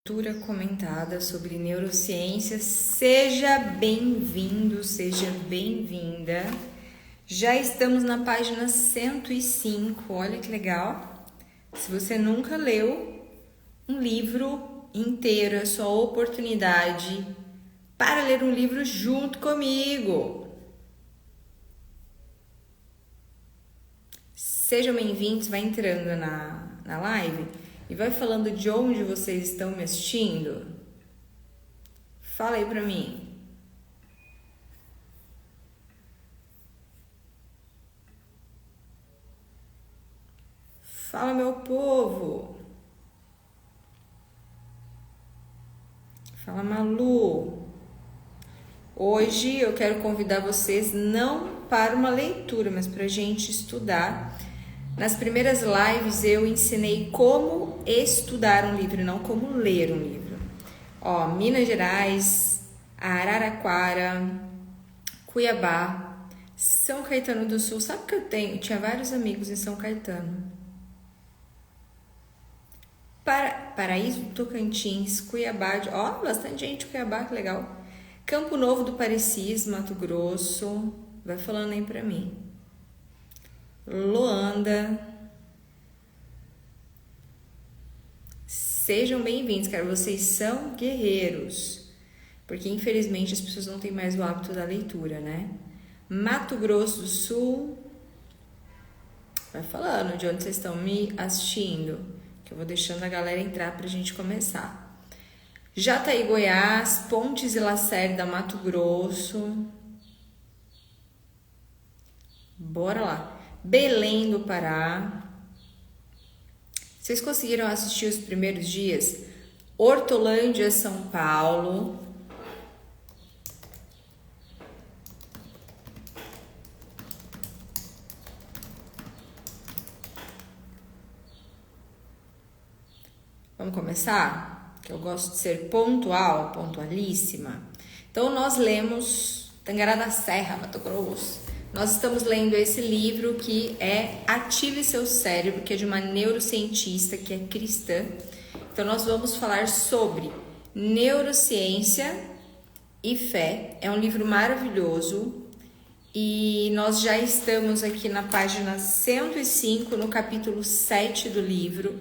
leitura comentada sobre neurociência. Seja bem-vindo, seja bem-vinda. Já estamos na página 105, olha que legal. Se você nunca leu um livro inteiro, é sua oportunidade para ler um livro junto comigo. Sejam bem-vindos, vai entrando na live e vai falando de onde vocês estão me assistindo. Fala aí pra mim. Fala, meu povo. Fala, Malu. Hoje eu quero convidar vocês não para uma leitura, mas para a gente estudar. Nas primeiras lives eu ensinei como estudar um livro, não como ler um livro. Ó, Minas Gerais, Araraquara, Cuiabá, São Caetano do Sul. Sabe que eu tinha vários amigos em São Caetano. Paraíso do Tocantins, Cuiabá, ó, bastante gente em Cuiabá, que legal. Campo Novo do Parecis, Mato Grosso, vai falando aí pra mim. Loanda. Sejam bem-vindos, cara, vocês são guerreiros, porque infelizmente as pessoas não têm mais o hábito da leitura, né? Mato Grosso do Sul, vai falando de onde vocês estão me assistindo, que eu vou deixando a galera entrar pra gente começar. Jataí, Goiás, Pontes e Lacerda, Mato Grosso. Bora lá. Belém do Pará. Vocês conseguiram assistir os primeiros dias? Hortolândia, São Paulo. Vamos começar? Que eu gosto de ser pontual, pontualíssima. Então, nós lemos Tangará da Serra, Mato Grosso. Nós estamos lendo esse livro que é Ative Seu Cérebro, que é de uma neurocientista que é cristã. Então, nós vamos falar sobre neurociência e fé. É um livro maravilhoso e nós já estamos aqui na página 105, no capítulo 7 do livro.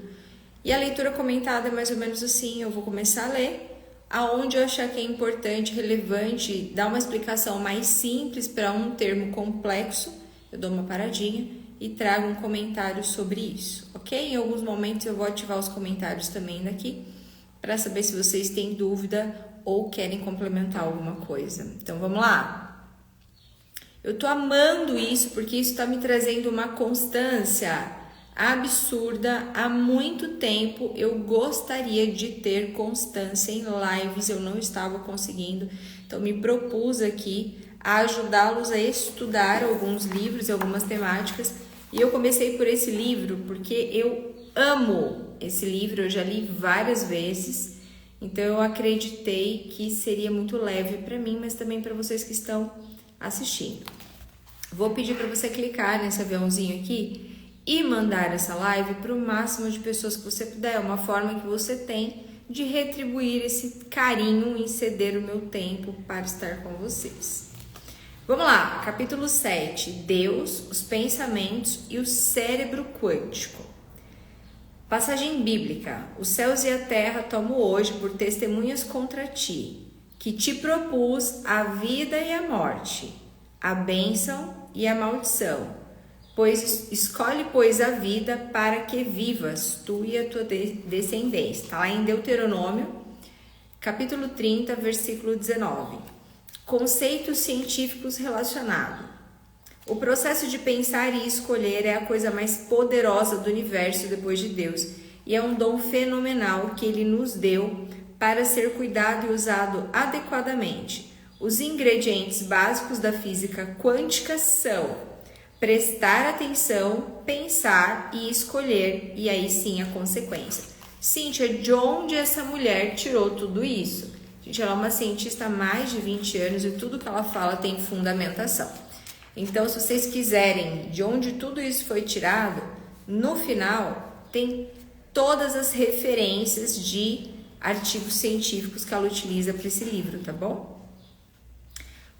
E a leitura comentada é mais ou menos assim, eu vou começar a ler. Aonde eu achar que é importante, relevante, dar uma explicação mais simples para um termo complexo, eu dou uma paradinha e trago um comentário sobre isso, ok? Em alguns momentos eu vou ativar os comentários também daqui, para saber se vocês têm dúvida ou querem complementar alguma coisa. Então vamos lá? Eu tô amando isso porque isso está me trazendo uma constância absurda. Há muito tempo eu gostaria de ter constância em lives, eu não estava conseguindo, então me propus aqui a ajudá-los a estudar alguns livros e algumas temáticas, e eu comecei por esse livro porque eu amo esse livro, eu já li várias vezes, então eu acreditei que seria muito leve para mim, mas também para vocês que estão assistindo. Vou pedir para você clicar nesse aviãozinho aqui e mandar essa live para o máximo de pessoas que você puder. É uma forma que você tem de retribuir esse carinho em ceder o meu tempo para estar com vocês. Vamos lá, capítulo 7, Deus, os pensamentos e o cérebro quântico. Passagem bíblica, os céus e a terra tomo hoje por testemunhas contra ti, que te propus a vida e a morte, a bênção e a maldição. Escolhe, pois, a vida para que vivas, tu e a tua descendência. Está lá em Deuteronômio, capítulo 30, versículo 19. Conceitos científicos relacionados. O processo de pensar e escolher é a coisa mais poderosa do universo depois de Deus, e é um dom fenomenal que Ele nos deu para ser cuidado e usado adequadamente. Os ingredientes básicos da física quântica são prestar atenção, pensar e escolher, e aí sim a consequência. Cíntia, de onde essa mulher tirou tudo isso? Gente, ela é uma cientista há mais de 20 anos e tudo que ela fala tem fundamentação. Então, se vocês quiserem de onde tudo isso foi tirado, no final tem todas as referências de artigos científicos que ela utiliza para esse livro, tá bom?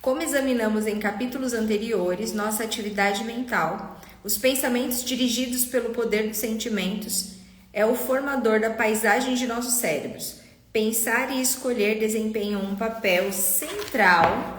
Como examinamos em capítulos anteriores, nossa atividade mental, os pensamentos dirigidos pelo poder dos sentimentos, é o formador da paisagem de nossos cérebros. Pensar e escolher desempenham um papel central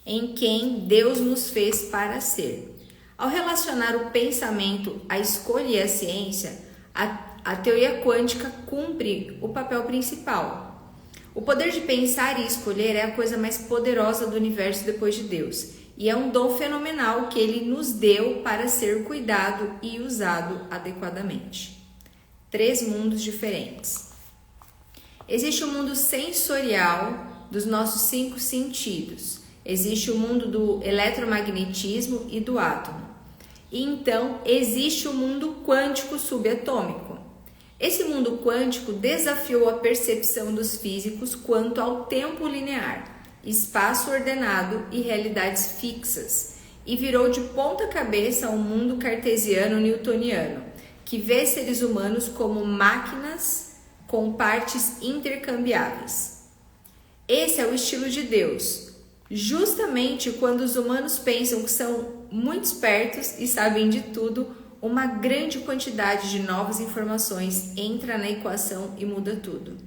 em quem Deus nos fez para ser. Ao relacionar o pensamento, a escolha e a ciência, a teoria quântica cumpre o papel principal. O poder de pensar e escolher é a coisa mais poderosa do universo depois de Deus, e é um dom fenomenal que Ele nos deu para ser cuidado e usado adequadamente. 3 mundos diferentes. Existe o mundo sensorial dos nossos 5 sentidos. Existe o mundo do eletromagnetismo e do átomo. E então existe o mundo quântico subatômico. Esse mundo quântico desafiou a percepção dos físicos quanto ao tempo linear, espaço ordenado e realidades fixas, e virou de ponta cabeça ao mundo cartesiano-newtoniano, que vê seres humanos como máquinas com partes intercambiáveis. Esse é o estilo de Deus. Justamente quando os humanos pensam que são muito espertos e sabem de tudo, uma grande quantidade de novas informações entra na equação e muda tudo.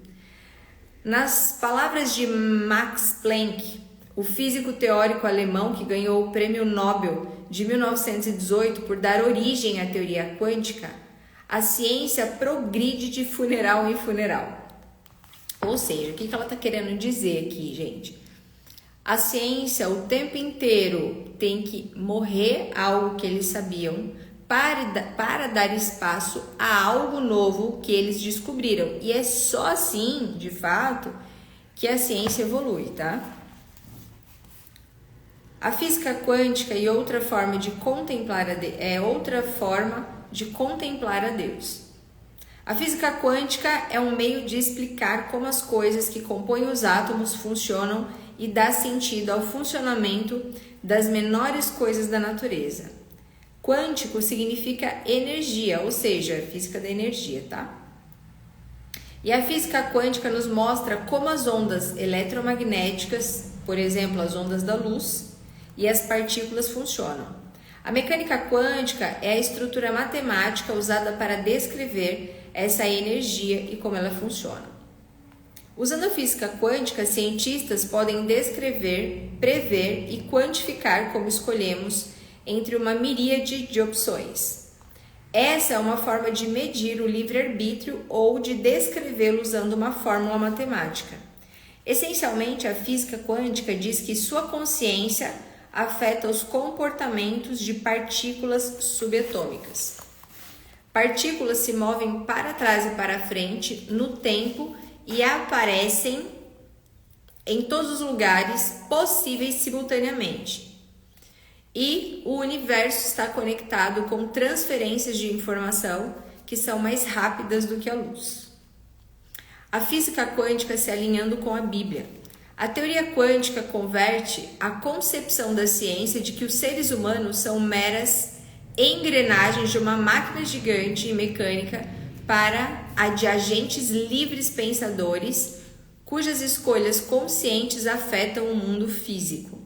Nas palavras de Max Planck, o físico teórico alemão que ganhou o Prêmio Nobel de 1918 por dar origem à teoria quântica, a ciência progride de funeral em funeral. Ou seja, o que ela está querendo dizer aqui, gente? A ciência o tempo inteiro tem que morrer algo que eles sabiam para dar espaço a algo novo que eles descobriram. E é só assim, de fato, que a ciência evolui, tá? A física quântica e outra forma de contemplar a Deus. A física quântica é um meio de explicar como as coisas que compõem os átomos funcionam e dá sentido ao funcionamento das menores coisas da natureza. Quântico significa energia, ou seja, física da energia, tá? E a física quântica nos mostra como as ondas eletromagnéticas, por exemplo, as ondas da luz, e as partículas funcionam. A mecânica quântica é a estrutura matemática usada para descrever essa energia e como ela funciona. Usando a física quântica, cientistas podem descrever, prever e quantificar como escolhemos entre uma miríade de opções. Essa é uma forma de medir o livre-arbítrio ou de descrevê-lo usando uma fórmula matemática. Essencialmente, a física quântica diz que sua consciência afeta os comportamentos de partículas subatômicas. Partículas se movem para trás e para frente no tempo e aparecem em todos os lugares possíveis simultaneamente. E o universo está conectado com transferências de informação que são mais rápidas do que a luz. A física quântica se alinhando com a Bíblia. A teoria quântica converte a concepção da ciência de que os seres humanos são meras engrenagens de uma máquina gigante e mecânica para a de agentes livres pensadores, cujas escolhas conscientes afetam o mundo físico.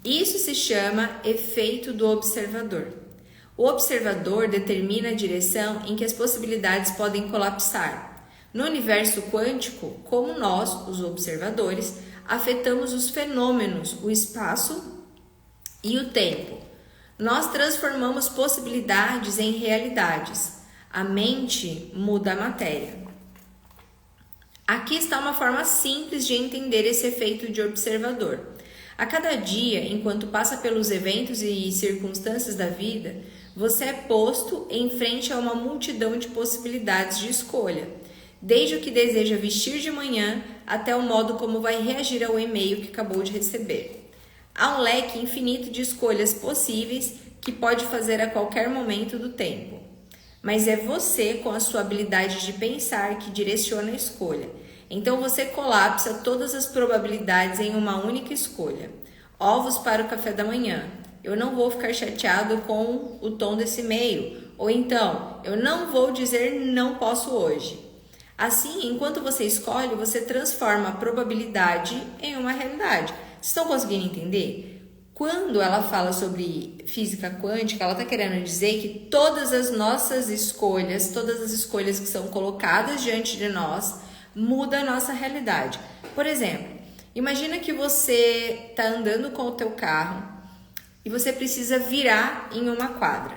Isso se chama efeito do observador. O observador determina a direção em que as possibilidades podem colapsar. No universo quântico, como nós, os observadores, afetamos os fenômenos, o espaço e o tempo. Nós transformamos possibilidades em realidades. A mente muda a matéria. Aqui está uma forma simples de entender esse efeito de observador. A cada dia, enquanto passa pelos eventos e circunstâncias da vida, você é posto em frente a uma multidão de possibilidades de escolha, desde o que deseja vestir de manhã até o modo como vai reagir ao e-mail que acabou de receber. Há um leque infinito de escolhas possíveis que pode fazer a qualquer momento do tempo. Mas é você, com a sua habilidade de pensar, que direciona a escolha. Então você colapsa todas as probabilidades em uma única escolha. Ovos para o café da manhã. Eu não vou ficar chateado com o tom desse e-mail. Ou então, eu não vou dizer não posso hoje. Assim, enquanto você escolhe, você transforma a probabilidade em uma realidade. Vocês estão conseguindo entender? Quando ela fala sobre física quântica, ela está querendo dizer que todas as nossas escolhas, todas as escolhas que são colocadas diante de nós, mudam a nossa realidade. Por exemplo, imagina que você está andando com o teu carro e você precisa virar em uma quadra.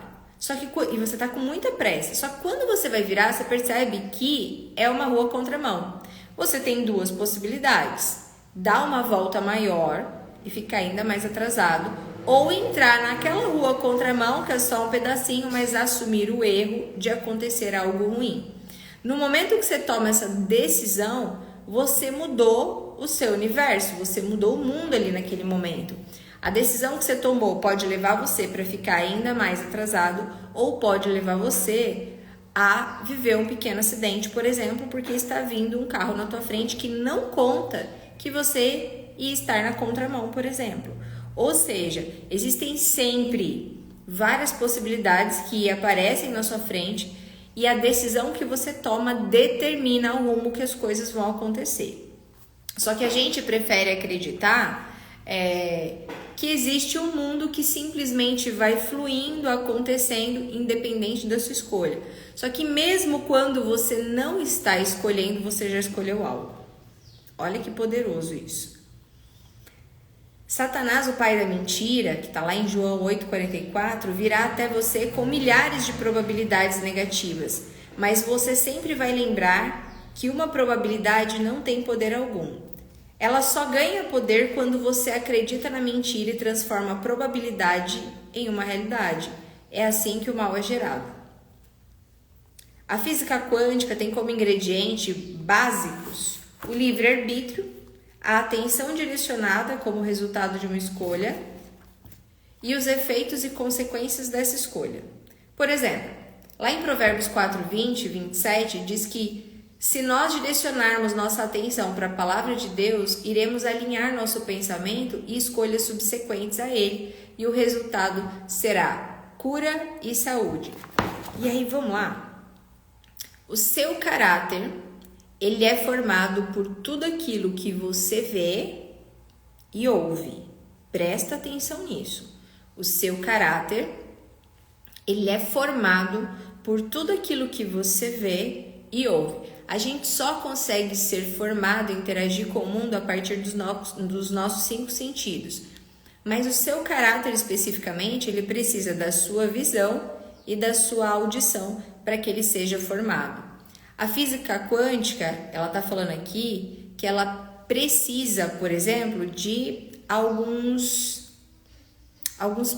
E você está com muita pressa. Só que quando você vai virar, você percebe que é uma rua contramão. Você tem duas possibilidades. Dar uma volta maior e ficar ainda mais atrasado, ou entrar naquela rua contramão, que é só um pedacinho, mas assumir o erro de acontecer algo ruim. No momento que você toma essa decisão, você mudou o seu universo, você mudou o mundo ali naquele momento. A decisão que você tomou pode levar você para ficar ainda mais atrasado, ou pode levar você a viver um pequeno acidente, por exemplo, porque está vindo um carro na tua frente que não conta que você ia estar na contramão, por exemplo. Ou seja, existem sempre várias possibilidades que aparecem na sua frente e a decisão que você toma determina o rumo que as coisas vão acontecer. Só que a gente prefere acreditar que existe um mundo que simplesmente vai fluindo, acontecendo, independente da sua escolha. Só que mesmo quando você não está escolhendo, você já escolheu algo. Olha que poderoso isso. Satanás, o pai da mentira, que está lá em João 8,44, virá até você com milhares de probabilidades negativas, mas você sempre vai lembrar que uma probabilidade não tem poder algum. Ela só ganha poder quando você acredita na mentira e transforma a probabilidade em uma realidade. É assim que o mal é gerado. A física quântica tem como ingrediente básicos o livre-arbítrio, a atenção direcionada como resultado de uma escolha e os efeitos e consequências dessa escolha. Por exemplo, lá em Provérbios 4:20 e 27 diz que se nós direcionarmos nossa atenção para a palavra de Deus, iremos alinhar nosso pensamento e escolhas subsequentes a ele, e o resultado será cura e saúde. E aí, vamos lá. O seu caráter, ele é formado por tudo aquilo que você vê e ouve. Presta atenção nisso. O seu caráter, ele é formado por tudo aquilo que você vê e ouve. A gente só consegue ser formado e interagir com o mundo a partir dos nossos 5 sentidos. Mas o seu caráter especificamente, ele precisa da sua visão e da sua audição para que ele seja formado. A física quântica, ela está falando aqui que ela precisa, por exemplo, de alguns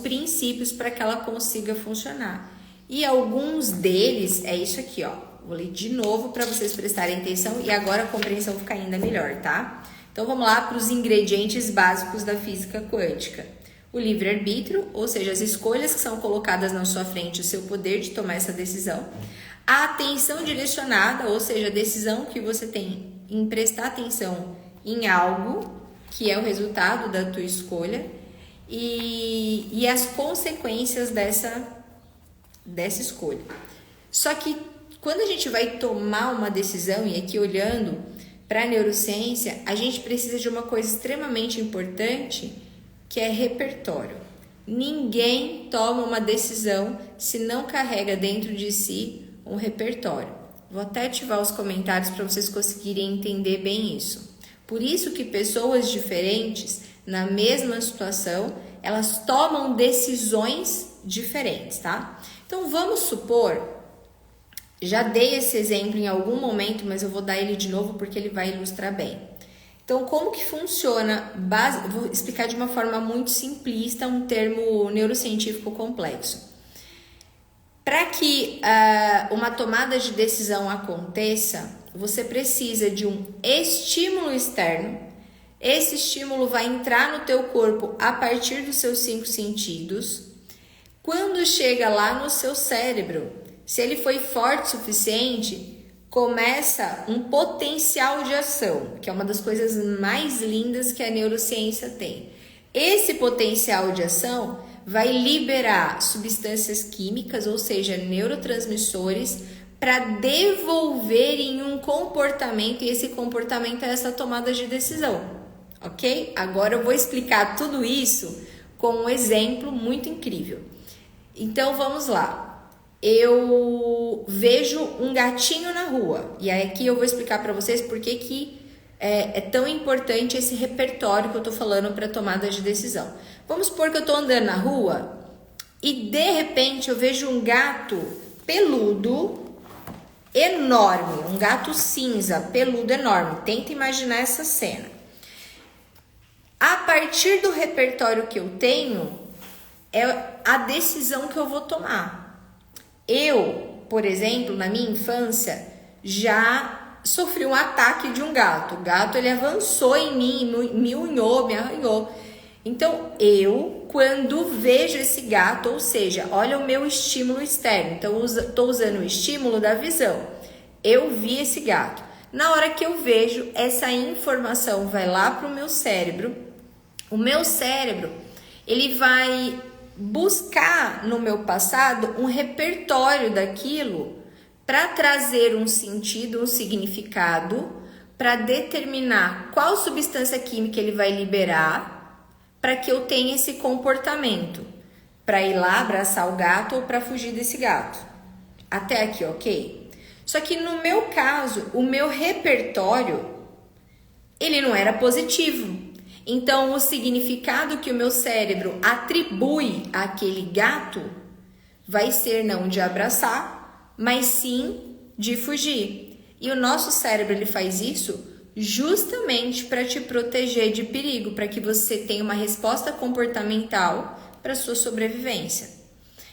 princípios para que ela consiga funcionar. E alguns deles é isso aqui, ó. Vou ler de novo para vocês prestarem atenção e agora a compreensão fica ainda melhor, tá? Então vamos lá para os ingredientes básicos da física quântica. O livre-arbítrio, ou seja, as escolhas que são colocadas na sua frente, o seu poder de tomar essa decisão. A atenção direcionada, ou seja, a decisão que você tem em prestar atenção em algo que é o resultado da tua escolha e as consequências dessa escolha. Só que quando a gente vai tomar uma decisão, e aqui olhando para a neurociência, a gente precisa de uma coisa extremamente importante, que é repertório. Ninguém toma uma decisão se não carrega dentro de si um repertório. Vou até ativar os comentários para vocês conseguirem entender bem isso. Por isso que pessoas diferentes, na mesma situação, elas tomam decisões diferentes, tá? Então vamos supor, já dei esse exemplo em algum momento, mas eu vou dar ele de novo porque ele vai ilustrar bem. Então, como que funciona? Vou explicar de uma forma muito simplista, um termo neurocientífico complexo. Para que uma tomada de decisão aconteça, você precisa de um estímulo externo. Esse estímulo vai entrar no teu corpo a partir dos seus 5 sentidos. Quando chega lá no seu cérebro, se ele foi forte o suficiente, começa um potencial de ação, que é uma das coisas mais lindas que a neurociência tem. Esse potencial de ação vai liberar substâncias químicas, ou seja, neurotransmissores, para devolver em um comportamento, e esse comportamento é essa tomada de decisão, ok? Agora eu vou explicar tudo isso com um exemplo muito incrível. Então vamos lá. Eu vejo um gatinho na rua, e aqui eu vou explicar para vocês por que é tão importante esse repertório que eu tô falando para tomada de decisão. Vamos supor que eu tô andando na rua e de repente eu vejo um gato peludo enorme, um gato cinza peludo enorme. Tenta imaginar essa cena. A partir do repertório que eu tenho, é a decisão que eu vou tomar. Eu, por exemplo, na minha infância, já sofri um ataque de um gato. O gato, ele avançou em mim, me unhou, me arranhou. Então, eu, quando vejo esse gato, ou seja, olha o meu estímulo externo. Então, estou usando o estímulo da visão. Eu vi esse gato. Na hora que eu vejo, essa informação vai lá para o meu cérebro. O meu cérebro, ele vai buscar no meu passado um repertório daquilo para trazer um sentido, um significado, para determinar qual substância química ele vai liberar para que eu tenha esse comportamento, para ir lá abraçar o gato ou para fugir desse gato. Até aqui, ok? Só que no meu caso, o meu repertório, ele não era positivo. Então, o significado que o meu cérebro atribui àquele gato vai ser não de abraçar, mas sim de fugir. E o nosso cérebro, ele faz isso justamente para te proteger de perigo, para que você tenha uma resposta comportamental para sua sobrevivência.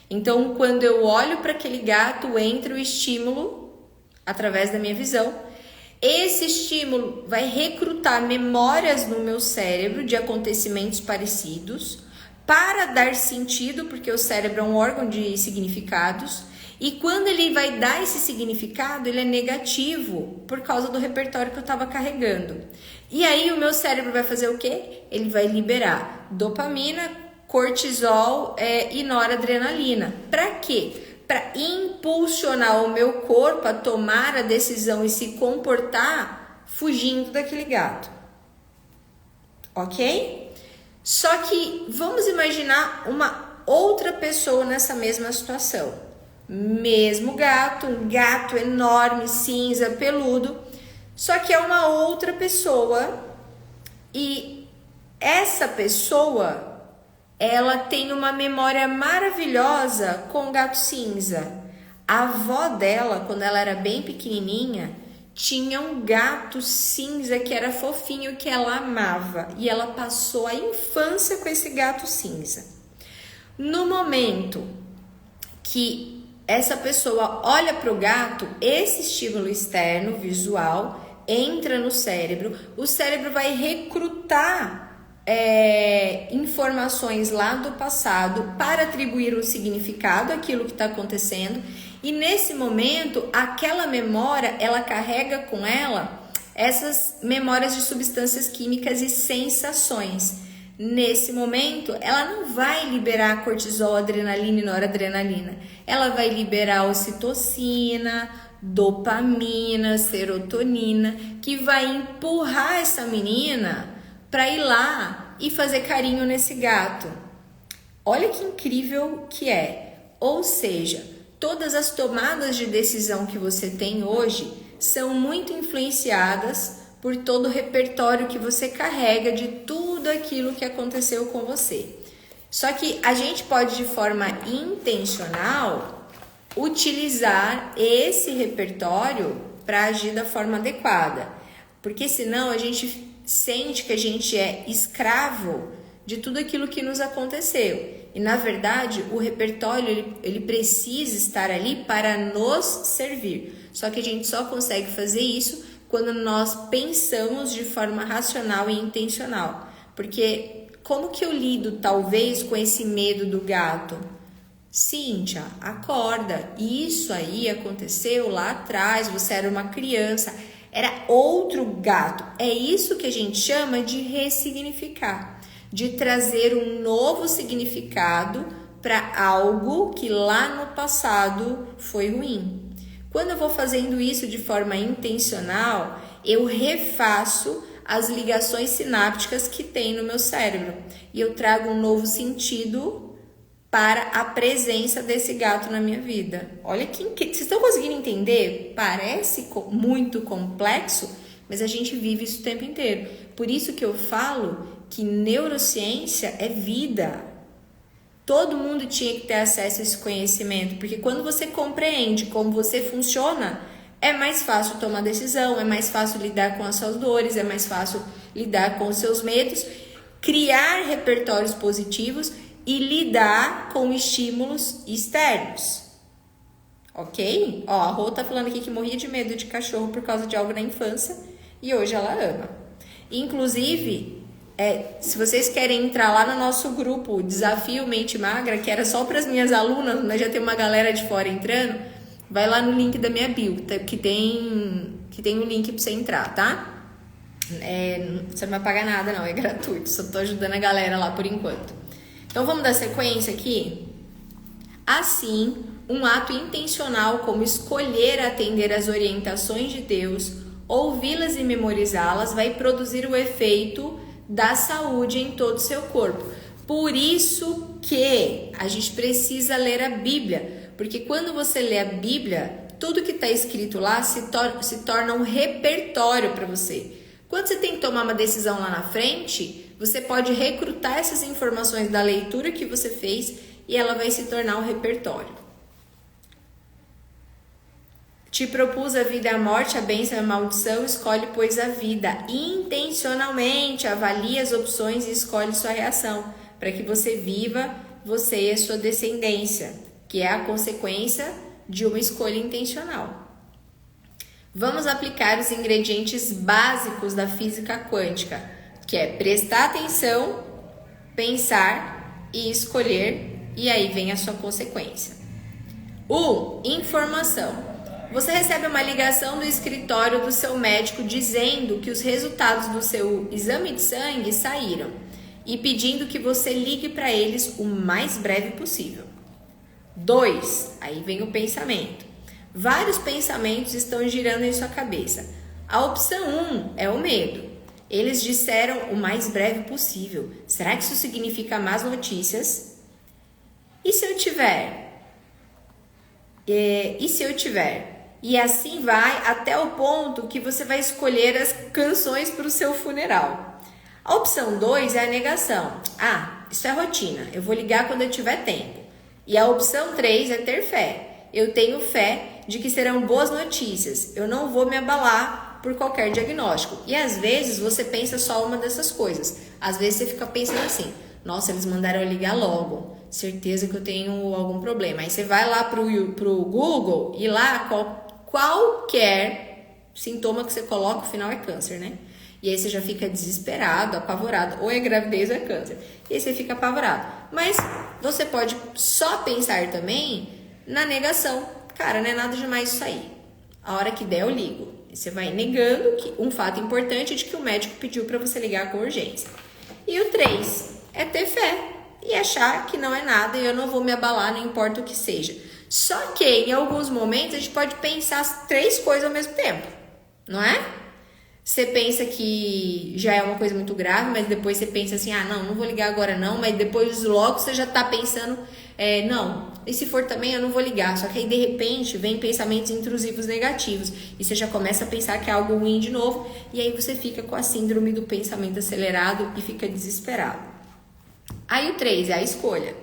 Então, quando eu olho para aquele gato, entra o estímulo através da minha visão. Esse estímulo vai recrutar memórias no meu cérebro de acontecimentos parecidos para dar sentido, porque o cérebro é um órgão de significados. E quando ele vai dar esse significado, ele é negativo por causa do repertório que eu estava carregando. E aí o meu cérebro vai fazer o quê? Ele vai liberar dopamina, cortisol e noradrenalina. Para quê? Para impulsionar o meu corpo a tomar a decisão e se comportar fugindo daquele gato. Ok? Só que vamos imaginar uma outra pessoa nessa mesma situação. Mesmo gato, um gato enorme, cinza, peludo, só que é uma outra pessoa e essa pessoa, ela tem uma memória maravilhosa com o gato cinza. A avó dela, quando ela era bem pequenininha, tinha um gato cinza que era fofinho, que ela amava, e ela passou a infância com esse gato cinza. No momento que essa pessoa olha para o gato, esse estímulo externo, visual, entra no cérebro, o cérebro vai recrutar informações lá do passado para atribuir um significado àquilo que está acontecendo, e nesse momento, aquela memória, ela carrega com ela essas memórias de substâncias químicas e sensações. Nesse momento, ela não vai liberar cortisol, adrenalina e noradrenalina. Ela vai liberar ocitocina, dopamina, serotonina, que vai empurrar essa menina para ir lá e fazer carinho nesse gato. Olha que incrível que é. Ou seja, todas as tomadas de decisão que você tem hoje são muito influenciadas por todo o repertório que você carrega de tudo aquilo que aconteceu com você. Só que a gente pode, de forma intencional, utilizar esse repertório para agir da forma adequada. Porque senão a gente sente que a gente é escravo de tudo aquilo que nos aconteceu. E na verdade, o repertório ele precisa estar ali para nos servir. Só que a gente só consegue fazer isso quando nós pensamos de forma racional e intencional. Porque como que eu lido talvez com esse medo do gato? Cíntia, acorda. Isso aí aconteceu lá atrás, você era uma criança, era outro gato. É isso que a gente chama de ressignificar. de trazer um novo significado para algo que lá no passado foi ruim. Quando eu vou fazendo isso de forma intencional, eu refaço as ligações sinápticas que tem no meu cérebro e eu trago um novo sentido para a presença desse gato na minha vida. Olha que vocês estão conseguindo entender? Parece muito complexo, mas a gente vive isso o tempo inteiro. Por isso que eu falo que neurociência é vida. Todo mundo tinha que ter acesso a esse conhecimento, porque quando você compreende como você funciona, é mais fácil tomar decisão, é mais fácil lidar com as suas dores, é mais fácil lidar com os seus medos, criar repertórios positivos e lidar com estímulos externos. Ok? Ó, a Rô tá falando aqui que morria de medo de cachorro por causa de algo na infância e hoje ela ama. Inclusive, se vocês querem entrar lá no nosso grupo Desafio Mente Magra, que era só para as minhas alunas, mas já tem uma galera de fora entrando, vai lá no link da minha bio, que tem um link para você entrar, tá? Você não vai pagar nada não, é gratuito, só tô ajudando a galera lá por enquanto. Então vamos dar sequência aqui? Assim, um ato intencional como escolher atender às orientações de Deus, ouvi-las e memorizá-las, vai produzir o efeito da saúde em todo o seu corpo. Por isso que a gente precisa ler a Bíblia, porque quando você lê a Bíblia, tudo que está escrito lá se torna um repertório para você. Quando você tem que tomar uma decisão lá na frente, você pode recrutar essas informações da leitura que você fez e ela vai se tornar um repertório. Te propus a vida e a morte, a bênção e a maldição, escolhe, pois, a vida. Intencionalmente, avalie as opções e escolhe sua reação, para que você viva, você e a sua descendência, que é a consequência de uma escolha intencional. Vamos aplicar os ingredientes básicos da física quântica, que é prestar atenção, pensar e escolher, e aí vem a sua consequência. 1. Informação. Você recebe uma ligação do escritório do seu médico dizendo que os resultados do seu exame de sangue saíram e pedindo que você ligue para eles o mais breve possível. 2. Aí vem o pensamento. Vários pensamentos estão girando em sua cabeça. A opção 1 é o medo. Eles disseram o mais breve possível. Será que isso significa más notícias? E se eu tiver? E se eu tiver? E assim vai até o ponto que você vai escolher as canções para o seu funeral. A opção 2 é a negação. Isso é rotina, eu vou ligar quando eu tiver tempo. E a opção 3 é ter fé. Eu tenho fé de que serão boas notícias. Eu não vou me abalar por qualquer diagnóstico. E às vezes você pensa só uma dessas coisas. Às vezes você fica pensando assim, nossa, eles mandaram eu ligar logo. Certeza que eu tenho algum problema. Aí você vai lá pro Google e lá qualquer sintoma que você coloca, o final é câncer, né? E aí você já fica desesperado, apavorado. Ou é gravidez ou é câncer. E aí você fica apavorado. Mas você pode só pensar também na negação. Cara, não é nada demais isso aí. A hora que der eu ligo. E você vai negando que um fato importante de que o médico pediu para você ligar com urgência. E o 3 é ter fé e achar que não é nada e eu não vou me abalar, não importa o que seja. Só que em alguns momentos a gente pode pensar as 3 coisas ao mesmo tempo, não é? Você pensa que já é uma coisa muito grave, mas depois você pensa assim, não vou ligar agora não, mas depois logo você já tá pensando, não, e se for também eu não vou ligar. Só que aí de repente vem pensamentos intrusivos negativos e você já começa a pensar que é algo ruim de novo e aí você fica com a síndrome do pensamento acelerado e fica desesperado. Aí o 3 é a escolha.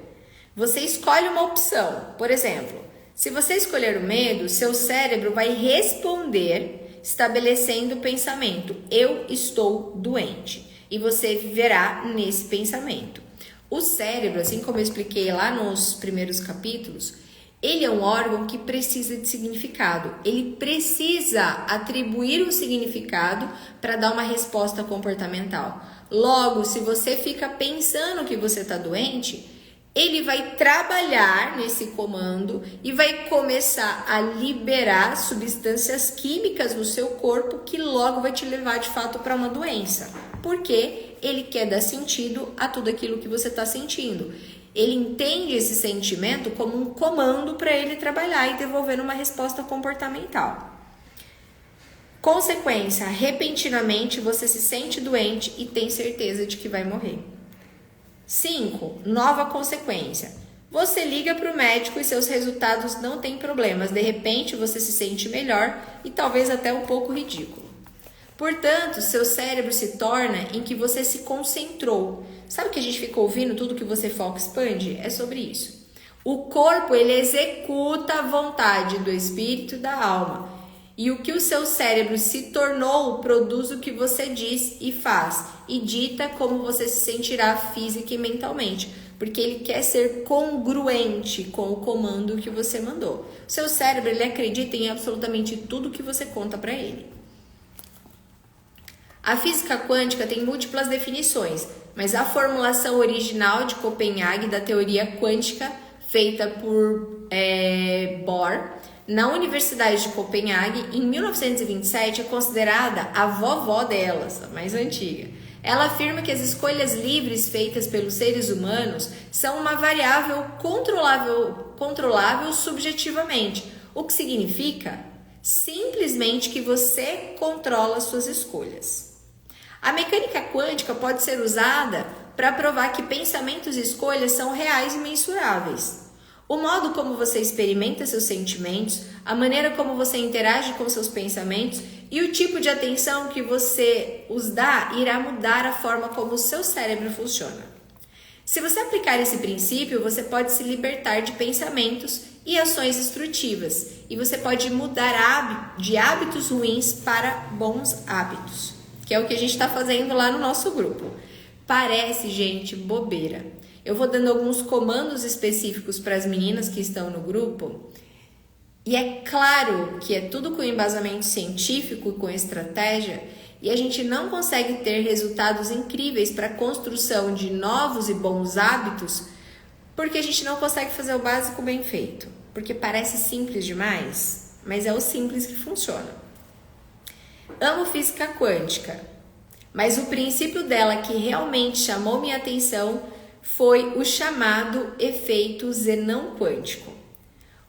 Você escolhe uma opção. Por exemplo, se você escolher o medo, seu cérebro vai responder estabelecendo o pensamento, eu estou doente. E você viverá nesse pensamento. O cérebro, assim como eu expliquei lá nos primeiros capítulos, ele é um órgão que precisa de significado. Ele precisa atribuir um significado para dar uma resposta comportamental. Logo, se você fica pensando que você está doente, ele vai trabalhar nesse comando e vai começar a liberar substâncias químicas no seu corpo que logo vai te levar de fato para uma doença. porque ele quer dar sentido a tudo aquilo que você está sentindo. Ele entende esse sentimento como um comando para ele trabalhar e devolver uma resposta comportamental. Consequência, repentinamente você se sente doente e tem certeza de que vai morrer. 5. Nova consequência. Você liga para o médico e seus resultados não têm problemas. De repente você se sente melhor e talvez até um pouco ridículo. Portanto, seu cérebro se torna em que você se concentrou. Sabe que a gente fica ouvindo tudo que você foca expande? É sobre isso. O corpo, ele executa a vontade do espírito e da alma. E o que o seu cérebro se tornou produz o que você diz e faz. E dita como você se sentirá física e mentalmente. Porque ele quer ser congruente com o comando que você mandou. O seu cérebro, ele acredita em absolutamente tudo que você conta para ele. A física quântica tem múltiplas definições, mas a formulação original de Copenhague da teoria quântica, feita por Bohr, na Universidade de Copenhague, em 1927, é considerada a vovó delas, a mais antiga. Ela afirma que as escolhas livres feitas pelos seres humanos são uma variável controlável subjetivamente, o que significa simplesmente que você controla suas escolhas. A mecânica quântica pode ser usada para provar que pensamentos e escolhas são reais e mensuráveis. O modo como você experimenta seus sentimentos, a maneira como você interage com seus pensamentos e o tipo de atenção que você os dá irá mudar a forma como o seu cérebro funciona. Se você aplicar esse princípio, você pode se libertar de pensamentos e ações destrutivas e você pode mudar de hábitos ruins para bons hábitos, que é o que a gente está fazendo lá no nosso grupo. Parece, gente, bobeira. Eu vou dando alguns comandos específicos para as meninas que estão no grupo. E é claro que é tudo com embasamento científico e com estratégia. E a gente não consegue ter resultados incríveis para a construção de novos e bons hábitos porque a gente não consegue fazer o básico bem feito. Porque parece simples demais, mas é o simples que funciona. Amo física quântica, mas o princípio dela que realmente chamou minha atenção foi o chamado efeito Zenão quântico.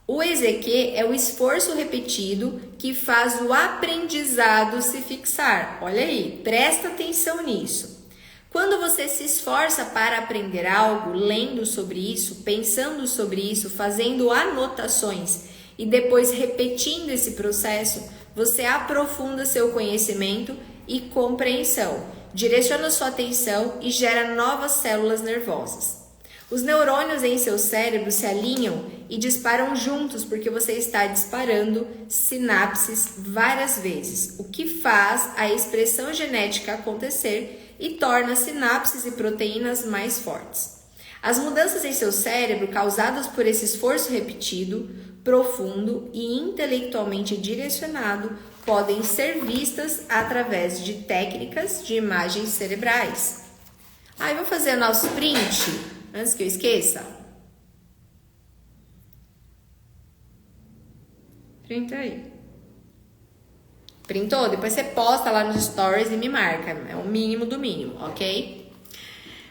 O EZQ é o esforço repetido que faz o aprendizado se fixar. Olha aí, presta atenção nisso. Quando você se esforça para aprender algo, lendo sobre isso, pensando sobre isso, fazendo anotações e depois repetindo esse processo, você aprofunda seu conhecimento e compreensão, direciona sua atenção e gera novas células nervosas. Os neurônios em seu cérebro se alinham e disparam juntos porque você está disparando sinapses várias vezes, o que faz a expressão genética acontecer e torna sinapses e proteínas mais fortes. As mudanças em seu cérebro causadas por esse esforço repetido, profundo e intelectualmente direcionado podem ser vistas através de técnicas de imagens cerebrais. Aí vou fazer o nosso print, antes que eu esqueça. Printa aí. Printou? Depois você posta lá nos stories e me marca. É o mínimo do mínimo, ok?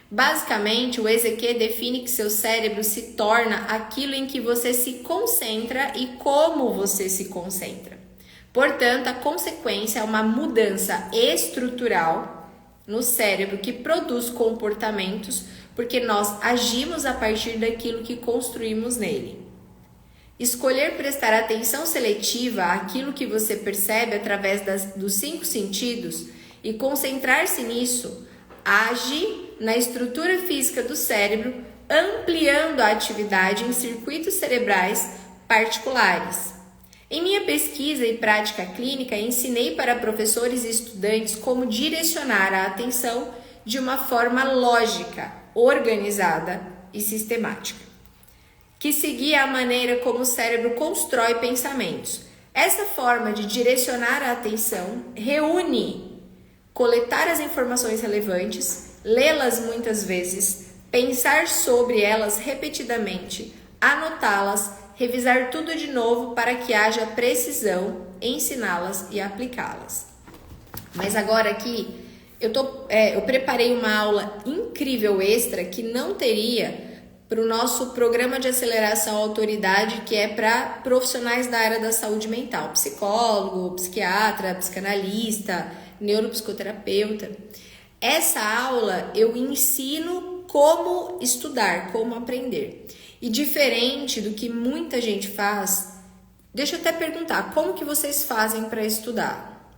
Basicamente, o EZQ define que seu cérebro se torna aquilo em que você se concentra e como você se concentra. Portanto, a consequência é uma mudança estrutural no cérebro que produz comportamentos porque nós agimos a partir daquilo que construímos nele. Escolher prestar atenção seletiva àquilo que você percebe através dos 5 sentidos e concentrar-se nisso age na estrutura física do cérebro, ampliando a atividade em circuitos cerebrais particulares. Em minha pesquisa e prática clínica, ensinei para professores e estudantes como direcionar a atenção de uma forma lógica, organizada e sistemática, que seguia a maneira como o cérebro constrói pensamentos. Essa forma de direcionar a atenção reúne coletar as informações relevantes, lê-las muitas vezes, pensar sobre elas repetidamente, anotá-las, revisar tudo de novo para que haja precisão, ensiná-las e aplicá-las. Mas agora aqui, Eu preparei uma aula incrível extra que não teria para o nosso programa de aceleração à autoridade, que é para profissionais da área da saúde mental, psicólogo, psiquiatra, psicanalista, neuropsicoterapeuta. Essa aula eu ensino como estudar, como aprender. E diferente do que muita gente faz, deixa eu até perguntar, como que vocês fazem para estudar?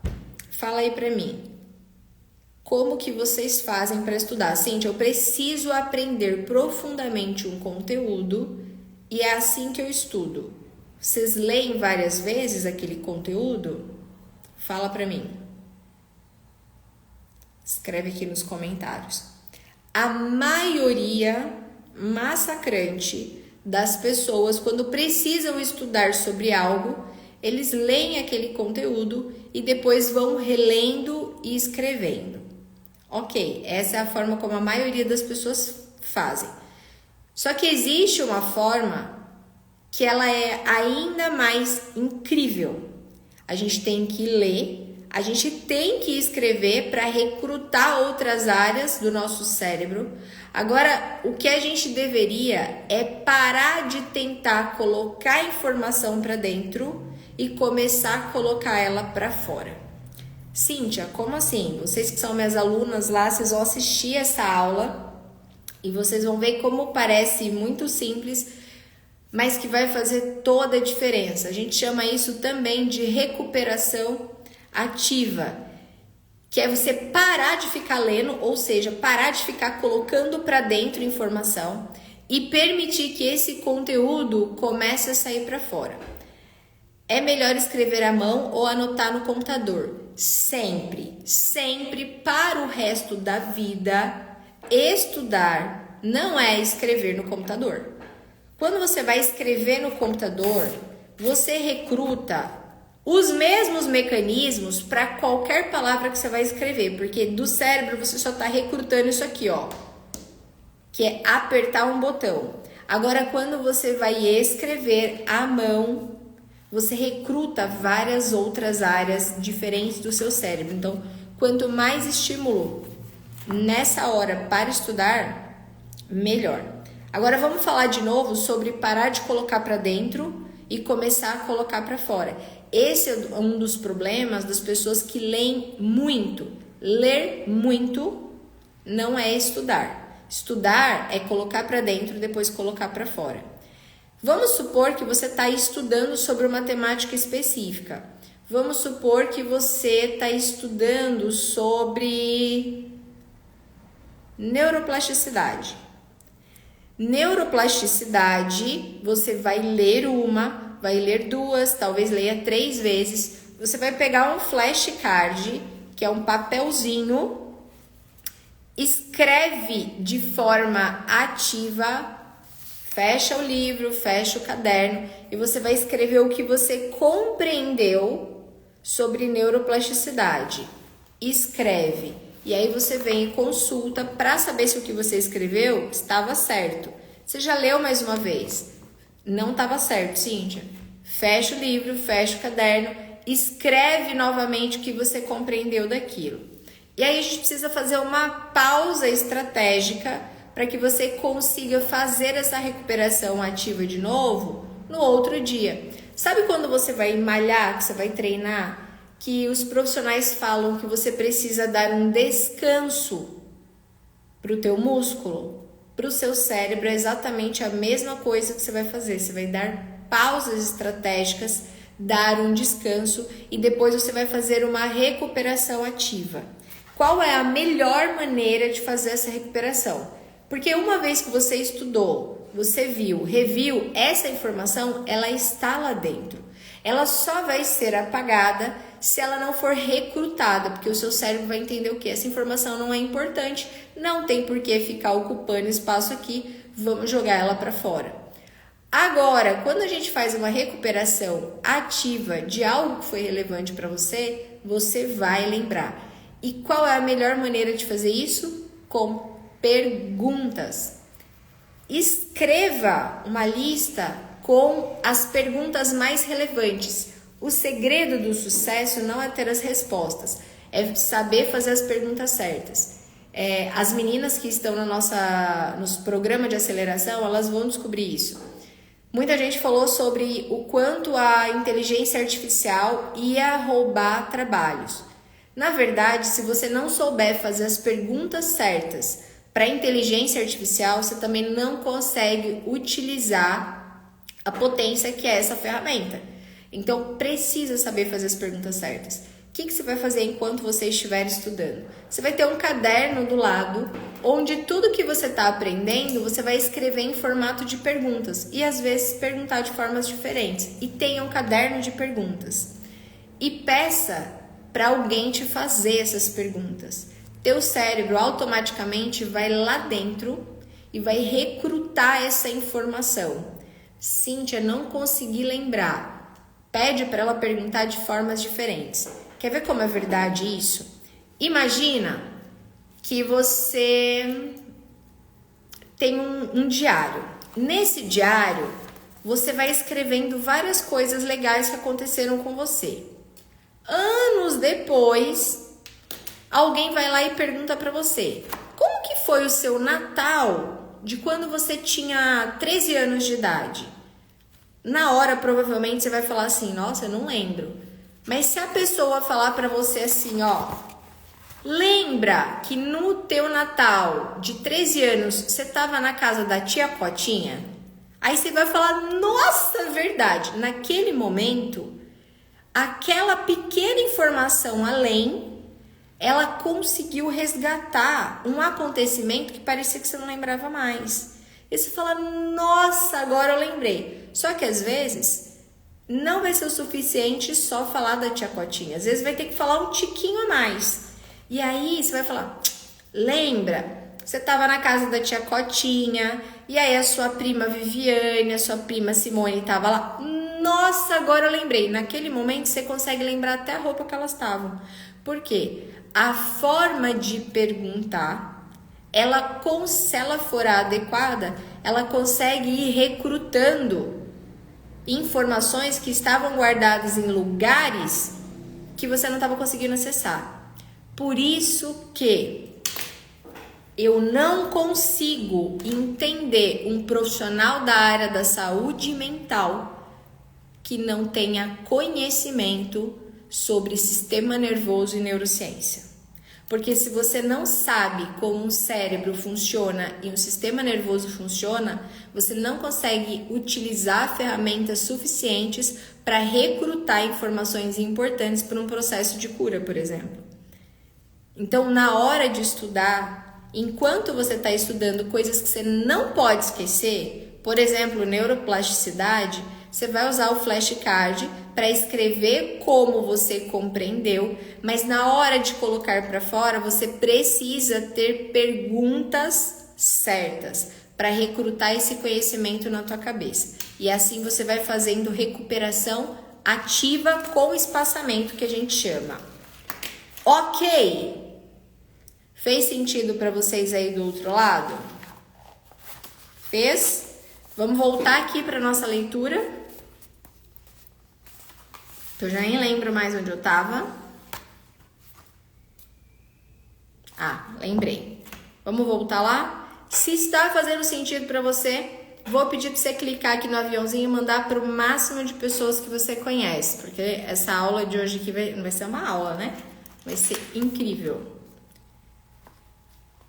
Fala aí para mim. Como que vocês fazem para estudar? Cíntia, eu preciso aprender profundamente um conteúdo e é assim que eu estudo. Vocês leem várias vezes aquele conteúdo? Fala para mim. Escreve aqui nos comentários. A maioria massacrante das pessoas, quando precisam estudar sobre algo, eles leem aquele conteúdo e depois vão relendo e escrevendo. Ok, essa é a forma como a maioria das pessoas fazem. Só que existe uma forma que ela é ainda mais incrível. A gente tem que ler, a gente tem que escrever para recrutar outras áreas do nosso cérebro. Agora, o que a gente deveria é parar de tentar colocar informação para dentro e começar a colocar ela para fora. Cíntia, como assim? Vocês que são minhas alunas lá, vocês vão assistir essa aula e vocês vão ver como parece muito simples, mas que vai fazer toda a diferença. A gente chama isso também de recuperação ativa, que é você parar de ficar lendo, ou seja, parar de ficar colocando para dentro informação e permitir que esse conteúdo comece a sair para fora. É melhor escrever à mão ou anotar no computador. Sempre, sempre para o resto da vida, estudar não é escrever no computador. Quando você vai escrever no computador, você recruta os mesmos mecanismos para qualquer palavra que você vai escrever, porque do cérebro você só está recrutando isso aqui, ó, que é apertar um botão. Agora, quando você vai escrever à mão, você recruta várias outras áreas diferentes do seu cérebro. Então, quanto mais estímulo nessa hora para estudar, melhor. Agora vamos falar de novo sobre parar de colocar para dentro e começar a colocar para fora. Esse é um dos problemas das pessoas que leem muito. Ler muito não é estudar. Estudar é colocar para dentro e depois colocar para fora. Vamos supor que você está estudando sobre uma temática específica. Vamos supor que você está estudando sobre neuroplasticidade. Neuroplasticidade, você vai ler uma, vai ler duas, talvez leia 3 vezes. Você vai pegar um flashcard, que é um papelzinho, escreve de forma ativa. Fecha o livro, fecha o caderno e você vai escrever o que você compreendeu sobre neuroplasticidade. Escreve. E aí você vem e consulta para saber se o que você escreveu estava certo. Você já leu mais uma vez? Não estava certo, Cíntia. Fecha o livro, fecha o caderno, escreve novamente o que você compreendeu daquilo. E aí a gente precisa fazer uma pausa estratégica para que você consiga fazer essa recuperação ativa de novo no outro dia. Sabe quando você vai malhar, que você vai treinar, que os profissionais falam que você precisa dar um descanso para o teu músculo? Para o seu cérebro é exatamente a mesma coisa que você vai fazer. Você vai dar pausas estratégicas, dar um descanso e depois você vai fazer uma recuperação ativa. Qual é a melhor maneira de fazer essa recuperação? Porque uma vez que você estudou, você viu, reviu, essa informação, ela está lá dentro. Ela só vai ser apagada se ela não for recrutada, porque o seu cérebro vai entender o que? Essa informação não é importante, não tem por que ficar ocupando espaço aqui, vamos jogar ela para fora. Agora, quando a gente faz uma recuperação ativa de algo que foi relevante para você, você vai lembrar. E qual é a melhor maneira de fazer isso? Com perguntas. Escreva uma lista com as perguntas mais relevantes. O segredo do sucesso não é ter as respostas, é saber fazer as perguntas certas. As meninas que estão nos programas de aceleração, elas vão descobrir isso. Muita gente falou sobre o quanto a inteligência artificial ia roubar trabalhos. Na verdade, se você não souber fazer as perguntas certas para a inteligência artificial, você também não consegue utilizar a potência que é essa ferramenta. Então, precisa saber fazer as perguntas certas. O que você vai fazer enquanto você estiver estudando? Você vai ter um caderno do lado, onde tudo que você está aprendendo, você vai escrever em formato de perguntas. E às vezes perguntar de formas diferentes. E tenha um caderno de perguntas. E peça para alguém te fazer essas perguntas. Teu cérebro automaticamente vai lá dentro e vai recrutar essa informação. Cíntia, não consegui lembrar. Pede para ela perguntar de formas diferentes. Quer ver como é verdade isso? Imagina que você tem um diário. Nesse diário, você vai escrevendo várias coisas legais que aconteceram com você. Anos depois, alguém vai lá e pergunta para você: como que foi o seu Natal de quando você tinha 13 anos de idade? Na hora, provavelmente, você vai falar assim: nossa, eu não lembro. Mas se a pessoa falar para você assim, ó, lembra que no teu Natal de 13 anos você tava na casa da tia Cotinha? Aí você vai falar: nossa, verdade. Naquele momento, aquela pequena informação além, ela conseguiu resgatar um acontecimento que parecia que você não lembrava mais. E você fala: nossa, agora eu lembrei. Só que às vezes não vai ser o suficiente só falar da tia Cotinha. Às vezes vai ter que falar um tiquinho a mais. E aí você vai falar: lembra? Você estava na casa da tia Cotinha, e aí a sua prima Viviane, a sua prima Simone estava lá. Nossa, agora eu lembrei. Naquele momento você consegue lembrar até a roupa que elas estavam. Por quê? A forma de perguntar, se ela for a adequada, ela consegue ir recrutando informações que estavam guardadas em lugares que você não estava conseguindo acessar. Por isso que eu não consigo entender um profissional da área da saúde mental que não tenha conhecimento sobre sistema nervoso e neurociência. Porque se você não sabe como um cérebro funciona e um sistema nervoso funciona, você não consegue utilizar ferramentas suficientes para recrutar informações importantes para um processo de cura, por exemplo. Então, na hora de estudar, enquanto você está estudando coisas que você não pode esquecer, por exemplo, neuroplasticidade, você vai usar o flashcard para escrever como você compreendeu, mas na hora de colocar para fora, você precisa ter perguntas certas para recrutar esse conhecimento na tua cabeça. E assim você vai fazendo recuperação ativa com espaçamento, que a gente chama. Ok? Fez sentido para vocês aí do outro lado? Fez? Vamos voltar aqui para nossa leitura. Eu já nem lembro mais onde eu tava. Lembrei. Vamos voltar lá? Se está fazendo sentido para você, vou pedir para você clicar aqui no aviãozinho e mandar para o máximo de pessoas que você conhece, porque essa aula de hoje aqui não vai ser uma aula, né? Vai ser incrível.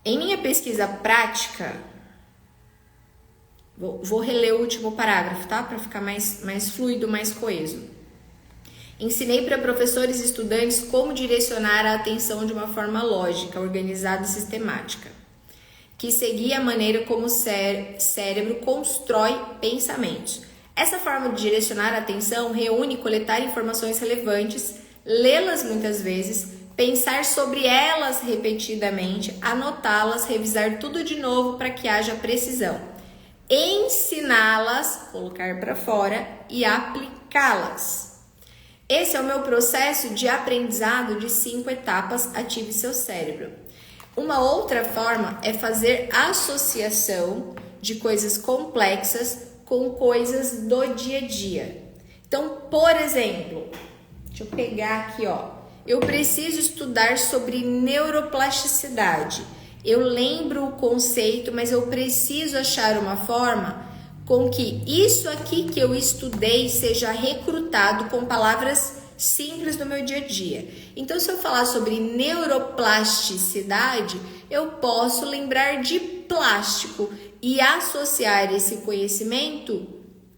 Em minha pesquisa prática, vou reler o último parágrafo, tá? Para ficar mais fluido, mais coeso. Ensinei para professores e estudantes como direcionar a atenção de uma forma lógica, organizada e sistemática, que seguia a maneira como o cérebro constrói pensamentos. Essa forma de direcionar a atenção reúne coletar informações relevantes, lê-las muitas vezes, pensar sobre elas repetidamente, anotá-las, revisar tudo de novo para que haja precisão, ensiná-las, colocar para fora e aplicá-las. Esse é o meu processo de aprendizado de 5 etapas. Ative seu cérebro. Uma outra forma é fazer associação de coisas complexas com coisas do dia a dia. Então, por exemplo, deixa eu pegar aqui, ó. eu preciso estudar sobre neuroplasticidade. Eu lembro o conceito, mas eu preciso achar uma forma com que isso aqui que eu estudei seja recrutado com palavras simples do meu dia a dia. Então, se eu falar sobre neuroplasticidade, eu posso lembrar de plástico e associar esse conhecimento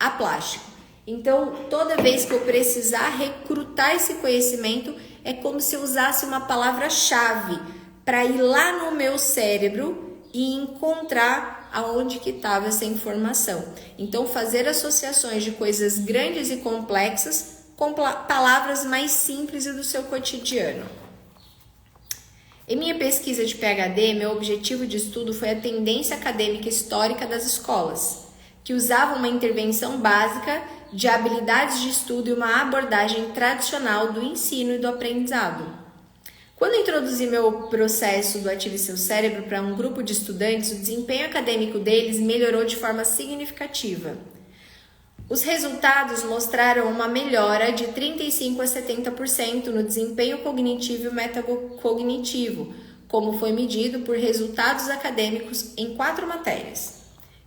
a plástico. Então, toda vez que eu precisar recrutar esse conhecimento, é como se eu usasse uma palavra-chave para ir lá no meu cérebro e encontrar aonde que estava essa informação. Então, fazer associações de coisas grandes e complexas com palavras mais simples e do seu cotidiano. Em minha pesquisa de PhD, meu objetivo de estudo foi a tendência acadêmica histórica das escolas, que usavam uma intervenção básica de habilidades de estudo e uma abordagem tradicional do ensino e do aprendizado. Quando introduzi meu processo do Ative Seu Cérebro para um grupo de estudantes, o desempenho acadêmico deles melhorou de forma significativa. Os resultados mostraram uma melhora de 35% a 70% no desempenho cognitivo e metacognitivo, como foi medido por resultados acadêmicos em 4 matérias: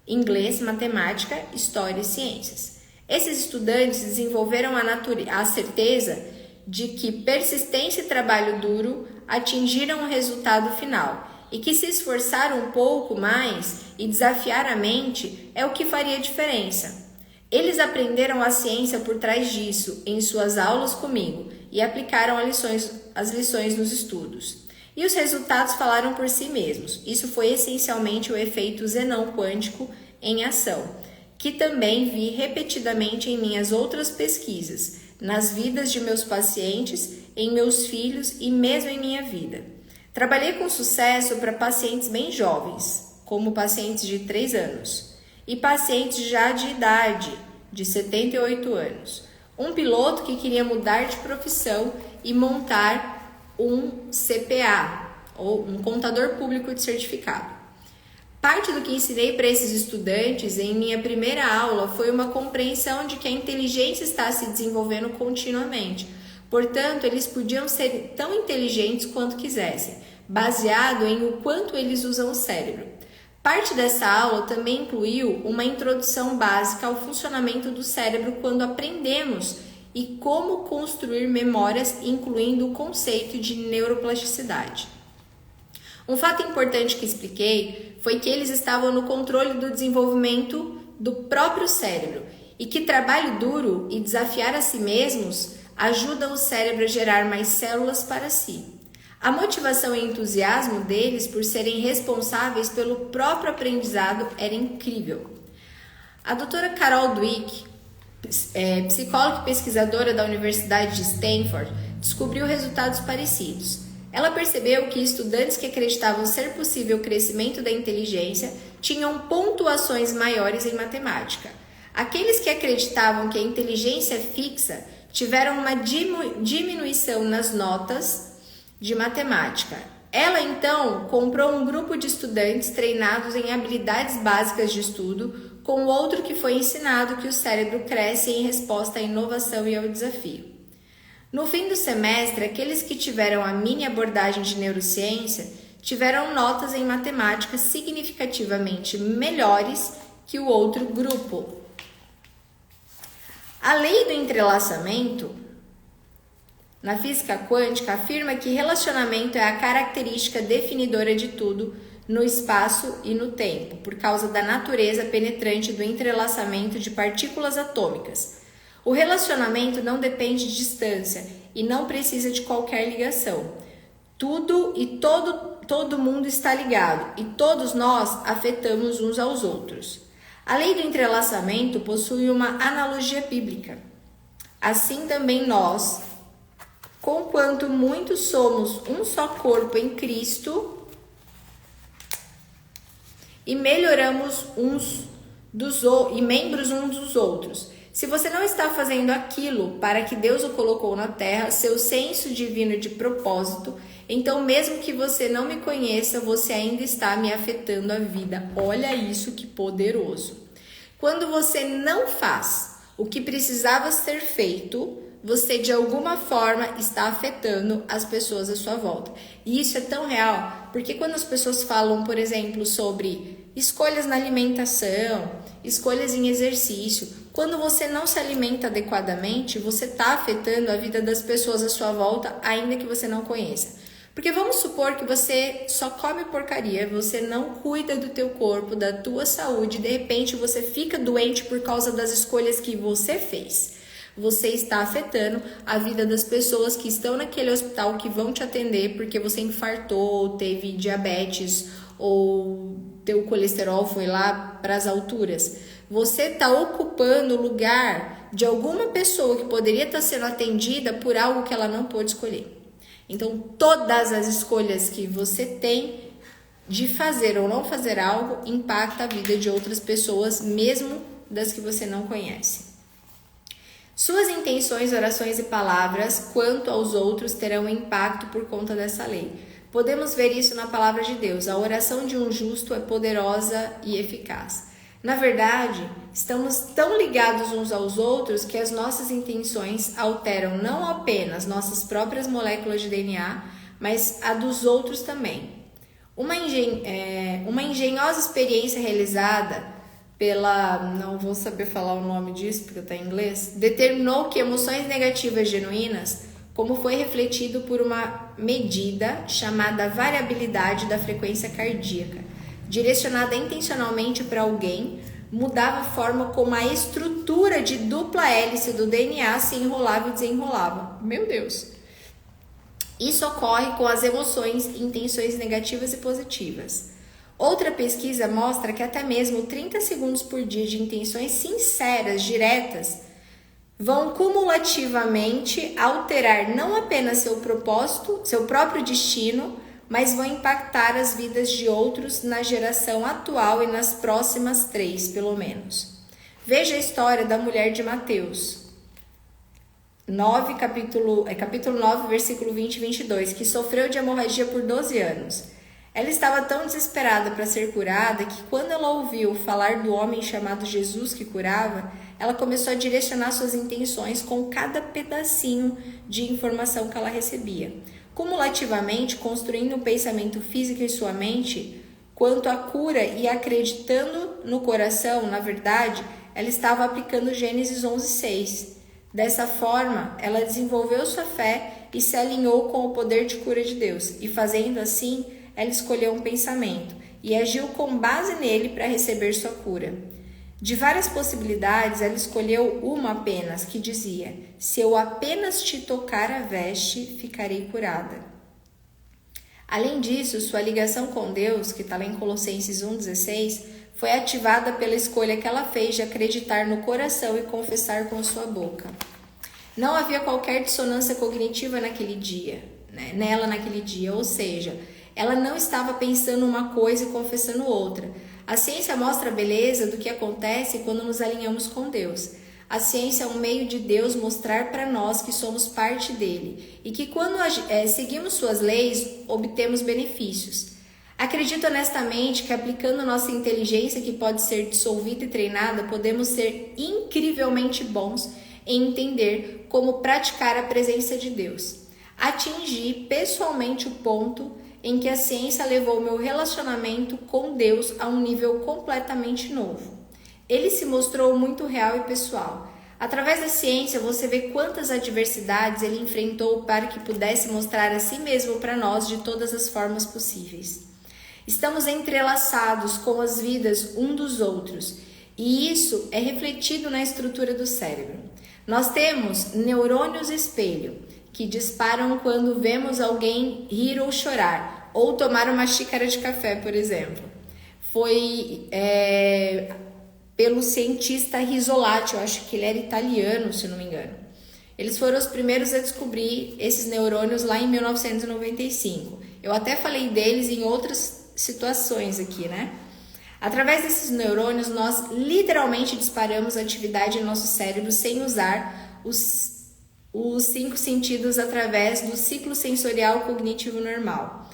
inglês, matemática, história e ciências. Esses estudantes desenvolveram a certeza de que persistência e trabalho duro atingiram o resultado final e que se esforçar um pouco mais e desafiar a mente é o que faria diferença. Eles aprenderam a ciência por trás disso em suas aulas comigo e aplicaram as lições nos estudos. E os resultados falaram por si mesmos. Isso foi essencialmente o efeito Zenon quântico em ação, que também vi repetidamente em minhas outras pesquisas, nas vidas de meus pacientes, em meus filhos e mesmo em minha vida. Trabalhei com sucesso para pacientes bem jovens, como pacientes de 3 anos, e pacientes já de idade, de 78 anos. Um piloto que queria mudar de profissão e montar um CPA, ou um contador público de certificado. Parte do que ensinei para esses estudantes em minha primeira aula foi uma compreensão de que a inteligência está se desenvolvendo continuamente. Portanto, eles podiam ser tão inteligentes quanto quisessem, baseado em o quanto eles usam o cérebro. Parte dessa aula também incluiu uma introdução básica ao funcionamento do cérebro quando aprendemos e como construir memórias, incluindo o conceito de neuroplasticidade. Um fato importante que expliquei foi que eles estavam no controle do desenvolvimento do próprio cérebro e que trabalho duro e desafiar a si mesmos ajudam o cérebro a gerar mais células para si. A motivação e entusiasmo deles por serem responsáveis pelo próprio aprendizado era incrível. A doutora Carol Dweck, psicóloga e pesquisadora da Universidade de Stanford, descobriu resultados parecidos. Ela percebeu que estudantes que acreditavam ser possível o crescimento da inteligência tinham pontuações maiores em matemática. Aqueles que acreditavam que a inteligência é fixa tiveram uma diminuição nas notas de matemática. Ela, então, comprou um grupo de estudantes treinados em habilidades básicas de estudo com outro que foi ensinado que o cérebro cresce em resposta à inovação e ao desafio. No fim do semestre, aqueles que tiveram a mini abordagem de neurociência tiveram notas em matemática significativamente melhores que o outro grupo. A lei do entrelaçamento na física quântica afirma que relacionamento é a característica definidora de tudo no espaço e no tempo, por causa da natureza penetrante do entrelaçamento de partículas atômicas. O relacionamento não depende de distância e não precisa de qualquer ligação. Tudo e todo mundo está ligado e todos nós afetamos uns aos outros. A lei do entrelaçamento possui uma analogia bíblica. Assim também nós, conquanto muitos somos um só corpo em Cristo e melhoramos membros uns dos outros. Se você não está fazendo aquilo para que Deus o colocou na terra, seu senso divino de propósito, então mesmo que você não me conheça, você ainda está me afetando a vida. Olha isso que poderoso. Quando você não faz o que precisava ser feito, você de alguma forma está afetando as pessoas à sua volta. E isso é tão real, porque quando as pessoas falam, por exemplo, sobre escolhas na alimentação, escolhas em exercício, quando você não se alimenta adequadamente, você está afetando a vida das pessoas à sua volta, ainda que você não conheça. Porque vamos supor que você só come porcaria, você não cuida do teu corpo, da tua saúde, de repente você fica doente por causa das escolhas que você fez. Você está afetando a vida das pessoas que estão naquele hospital, que vão te atender porque você infartou, teve diabetes ou teu colesterol foi lá para as alturas. Você está ocupando o lugar de alguma pessoa que poderia estar sendo atendida por algo que ela não pôde escolher. Então, todas as escolhas que você tem de fazer ou não fazer algo impacta a vida de outras pessoas, mesmo das que você não conhece. Suas intenções, orações e palavras quanto aos outros terão impacto por conta dessa lei. Podemos ver isso na palavra de Deus. A oração de um justo é poderosa e eficaz. Na verdade, estamos tão ligados uns aos outros que as nossas intenções alteram não apenas nossas próprias moléculas de DNA, mas a dos outros também. Uma engenhosa experiência realizada não vou saber falar o nome disso porque está em inglês, determinou que emoções negativas genuínas, como foi refletido por uma medida chamada variabilidade da frequência cardíaca, direcionada intencionalmente para alguém, mudava a forma como a estrutura de dupla hélice do DNA se enrolava e desenrolava. Meu Deus! Isso ocorre com as emoções e intenções negativas e positivas. Outra pesquisa mostra que até mesmo 30 segundos por dia de intenções sinceras, diretas, vão cumulativamente alterar não apenas seu propósito, seu próprio destino, mas vão impactar as vidas de outros na geração atual e nas próximas 3, pelo menos. Veja a história da mulher de Mateus 9, capítulo 9, versículo 20 e 22, que sofreu de hemorragia por 12 anos. Ela estava tão desesperada para ser curada que quando ela ouviu falar do homem chamado Jesus que curava, ela começou a direcionar suas intenções com cada pedacinho de informação que ela recebia. Cumulativamente, construindo um pensamento físico em sua mente quanto à cura e acreditando no coração, na verdade, ela estava aplicando Gênesis 11:6. Dessa forma, ela desenvolveu sua fé e se alinhou com o poder de cura de Deus. E fazendo assim, ela escolheu um pensamento e agiu com base nele para receber sua cura. De várias possibilidades, ela escolheu uma apenas, que dizia: se eu apenas te tocar a veste, ficarei curada. Além disso, sua ligação com Deus, que está lá em Colossenses 1,16, foi ativada pela escolha que ela fez de acreditar no coração e confessar com sua boca. Não havia qualquer dissonância cognitiva naquele dia, nela naquele dia, ou seja, ela não estava pensando uma coisa e confessando outra. A ciência mostra a beleza do que acontece quando nos alinhamos com Deus. A ciência é um meio de Deus mostrar para nós que somos parte dele e que quando seguimos suas leis, obtemos benefícios. Acredito honestamente que aplicando nossa inteligência, que pode ser dissolvida e treinada, podemos ser incrivelmente bons em entender como praticar a presença de Deus. Atingi pessoalmente o ponto em que a ciência levou meu relacionamento com Deus a um nível completamente novo. Ele se mostrou muito real e pessoal. Através da ciência, você vê quantas adversidades ele enfrentou para que pudesse mostrar a si mesmo para nós de todas as formas possíveis. Estamos entrelaçados com as vidas um dos outros, e isso é refletido na estrutura do cérebro. Nós temos neurônios espelho, que disparam quando vemos alguém rir ou chorar, ou tomar uma xícara de café, por exemplo. Foi pelo cientista Risolati, eu acho que ele era italiano, se não me engano. Eles foram os primeiros a descobrir esses neurônios lá em 1995. Eu até falei deles em outras situações aqui, né? Através desses neurônios, nós literalmente disparamos atividade em nosso cérebro sem usar os 5 sentidos através do ciclo sensorial cognitivo normal.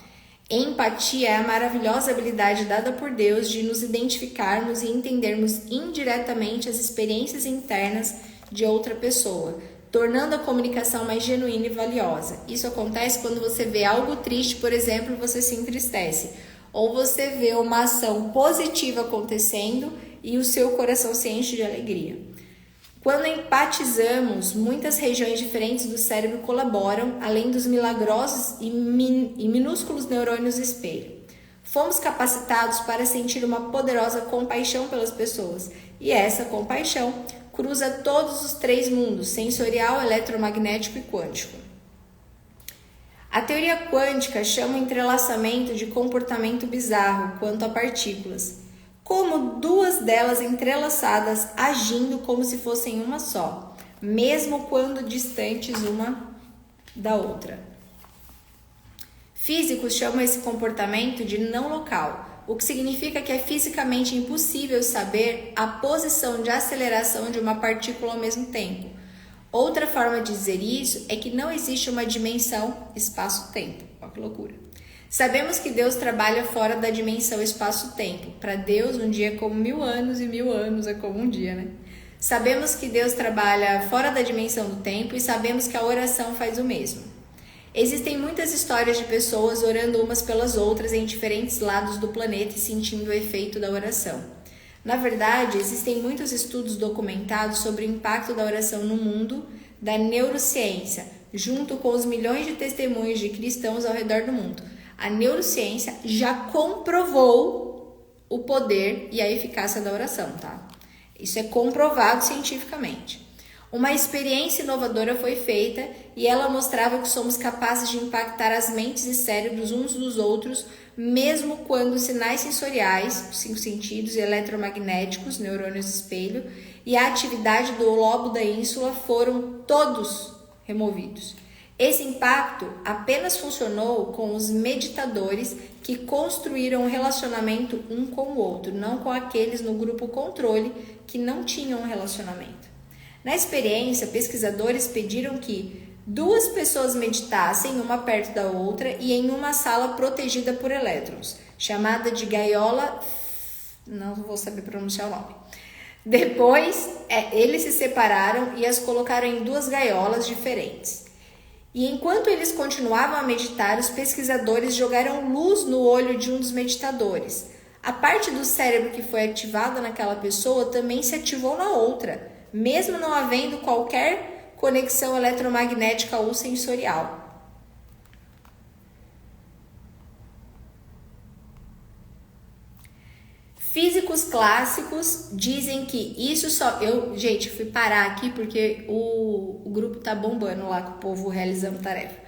Empatia é a maravilhosa habilidade dada por Deus de nos identificarmos e entendermos indiretamente as experiências internas de outra pessoa, tornando a comunicação mais genuína e valiosa. Isso acontece quando você vê algo triste, por exemplo, você se entristece. Ou você vê uma ação positiva acontecendo e o seu coração se enche de alegria. Quando empatizamos, muitas regiões diferentes do cérebro colaboram, além dos milagrosos e minúsculos neurônios espelho. Fomos capacitados para sentir uma poderosa compaixão pelas pessoas, e essa compaixão cruza todos os 3 mundos, sensorial, eletromagnético e quântico. A teoria quântica chama o entrelaçamento de comportamento bizarro quanto a partículas, como 2 delas entrelaçadas agindo como se fossem uma só, mesmo quando distantes uma da outra. Físicos chamam esse comportamento de não local, o que significa que é fisicamente impossível saber a posição de aceleração de uma partícula ao mesmo tempo. Outra forma de dizer isso é que não existe uma dimensão espaço-tempo. Olha que loucura. Sabemos que Deus trabalha fora da dimensão espaço-tempo. Para Deus, um dia é como 1000 anos e 1000 anos é como um dia, né? Sabemos que Deus trabalha fora da dimensão do tempo e sabemos que a oração faz o mesmo. Existem muitas histórias de pessoas orando umas pelas outras em diferentes lados do planeta e sentindo o efeito da oração. Na verdade, existem muitos estudos documentados sobre o impacto da oração no mundo da neurociência, junto com os milhões de testemunhos de cristãos ao redor do mundo. A neurociência já comprovou o poder e a eficácia da oração, tá? Isso é comprovado cientificamente. Uma experiência inovadora foi feita e ela mostrava que somos capazes de impactar as mentes e cérebros uns dos outros, mesmo quando sinais sensoriais, os 5 sentidos, e eletromagnéticos, neurônios espelho, e a atividade do lobo da ínsula foram todos removidos. Esse impacto apenas funcionou com os meditadores que construíram um relacionamento um com o outro, não com aqueles no grupo controle que não tinham um relacionamento. Na experiência, pesquisadores pediram que 2 pessoas meditassem uma perto da outra e em uma sala protegida por elétrons, chamada de gaiola, não vou saber pronunciar o nome. Depois, eles se separaram e as colocaram em 2 gaiolas diferentes. E enquanto eles continuavam a meditar, os pesquisadores jogaram luz no olho de um dos meditadores. A parte do cérebro que foi ativada naquela pessoa também se ativou na outra, mesmo não havendo qualquer conexão eletromagnética ou sensorial. Físicos clássicos dizem que isso só... Gente, fui parar aqui porque o grupo tá bombando lá com o povo realizando tarefa.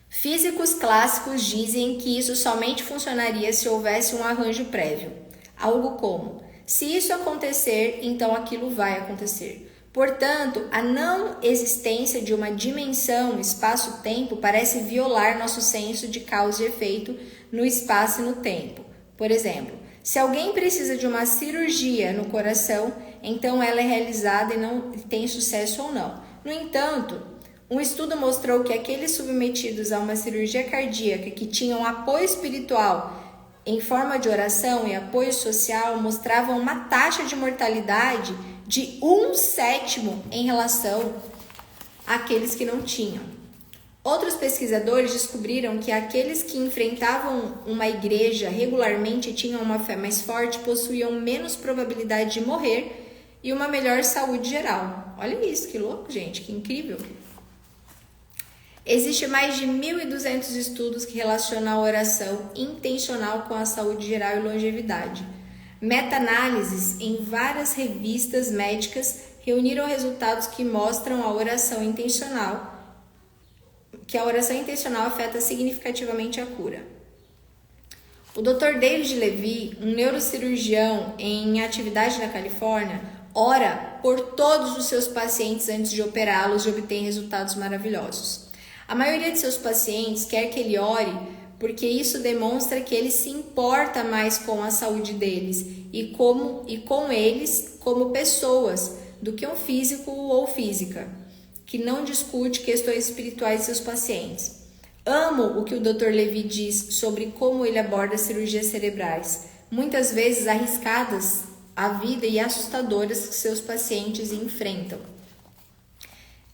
Físicos clássicos dizem que isso somente funcionaria se houvesse um arranjo prévio. Algo como: se isso acontecer, então aquilo vai acontecer. Portanto, a não existência de uma dimensão, espaço-tempo, parece violar nosso senso de causa e efeito no espaço e no tempo. Por exemplo, se alguém precisa de uma cirurgia no coração, então ela é realizada e não tem sucesso ou não. No entanto, um estudo mostrou que aqueles submetidos a uma cirurgia cardíaca que tinham apoio espiritual em forma de oração e apoio social mostravam uma taxa de mortalidade de 1/7 em relação àqueles que não tinham. Outros pesquisadores descobriram que aqueles que enfrentavam uma igreja regularmente e tinham uma fé mais forte possuíam menos probabilidade de morrer e uma melhor saúde geral. Olha isso, que louco, gente, que incrível! Existem mais de 1.200 estudos que relacionam a oração intencional com a saúde geral e longevidade. Meta-análises em várias revistas médicas reuniram resultados que mostram que a oração intencional afeta significativamente a cura. O Dr. David Levy, um neurocirurgião em atividade na Califórnia, ora por todos os seus pacientes antes de operá-los e obtém resultados maravilhosos. A maioria de seus pacientes quer que ele ore porque isso demonstra que ele se importa mais com a saúde deles e com eles como pessoas do que um físico ou física, que não discute questões espirituais de seus pacientes. Amo o que o Dr. Levy diz sobre como ele aborda cirurgias cerebrais, muitas vezes arriscadas à vida e assustadoras que seus pacientes enfrentam.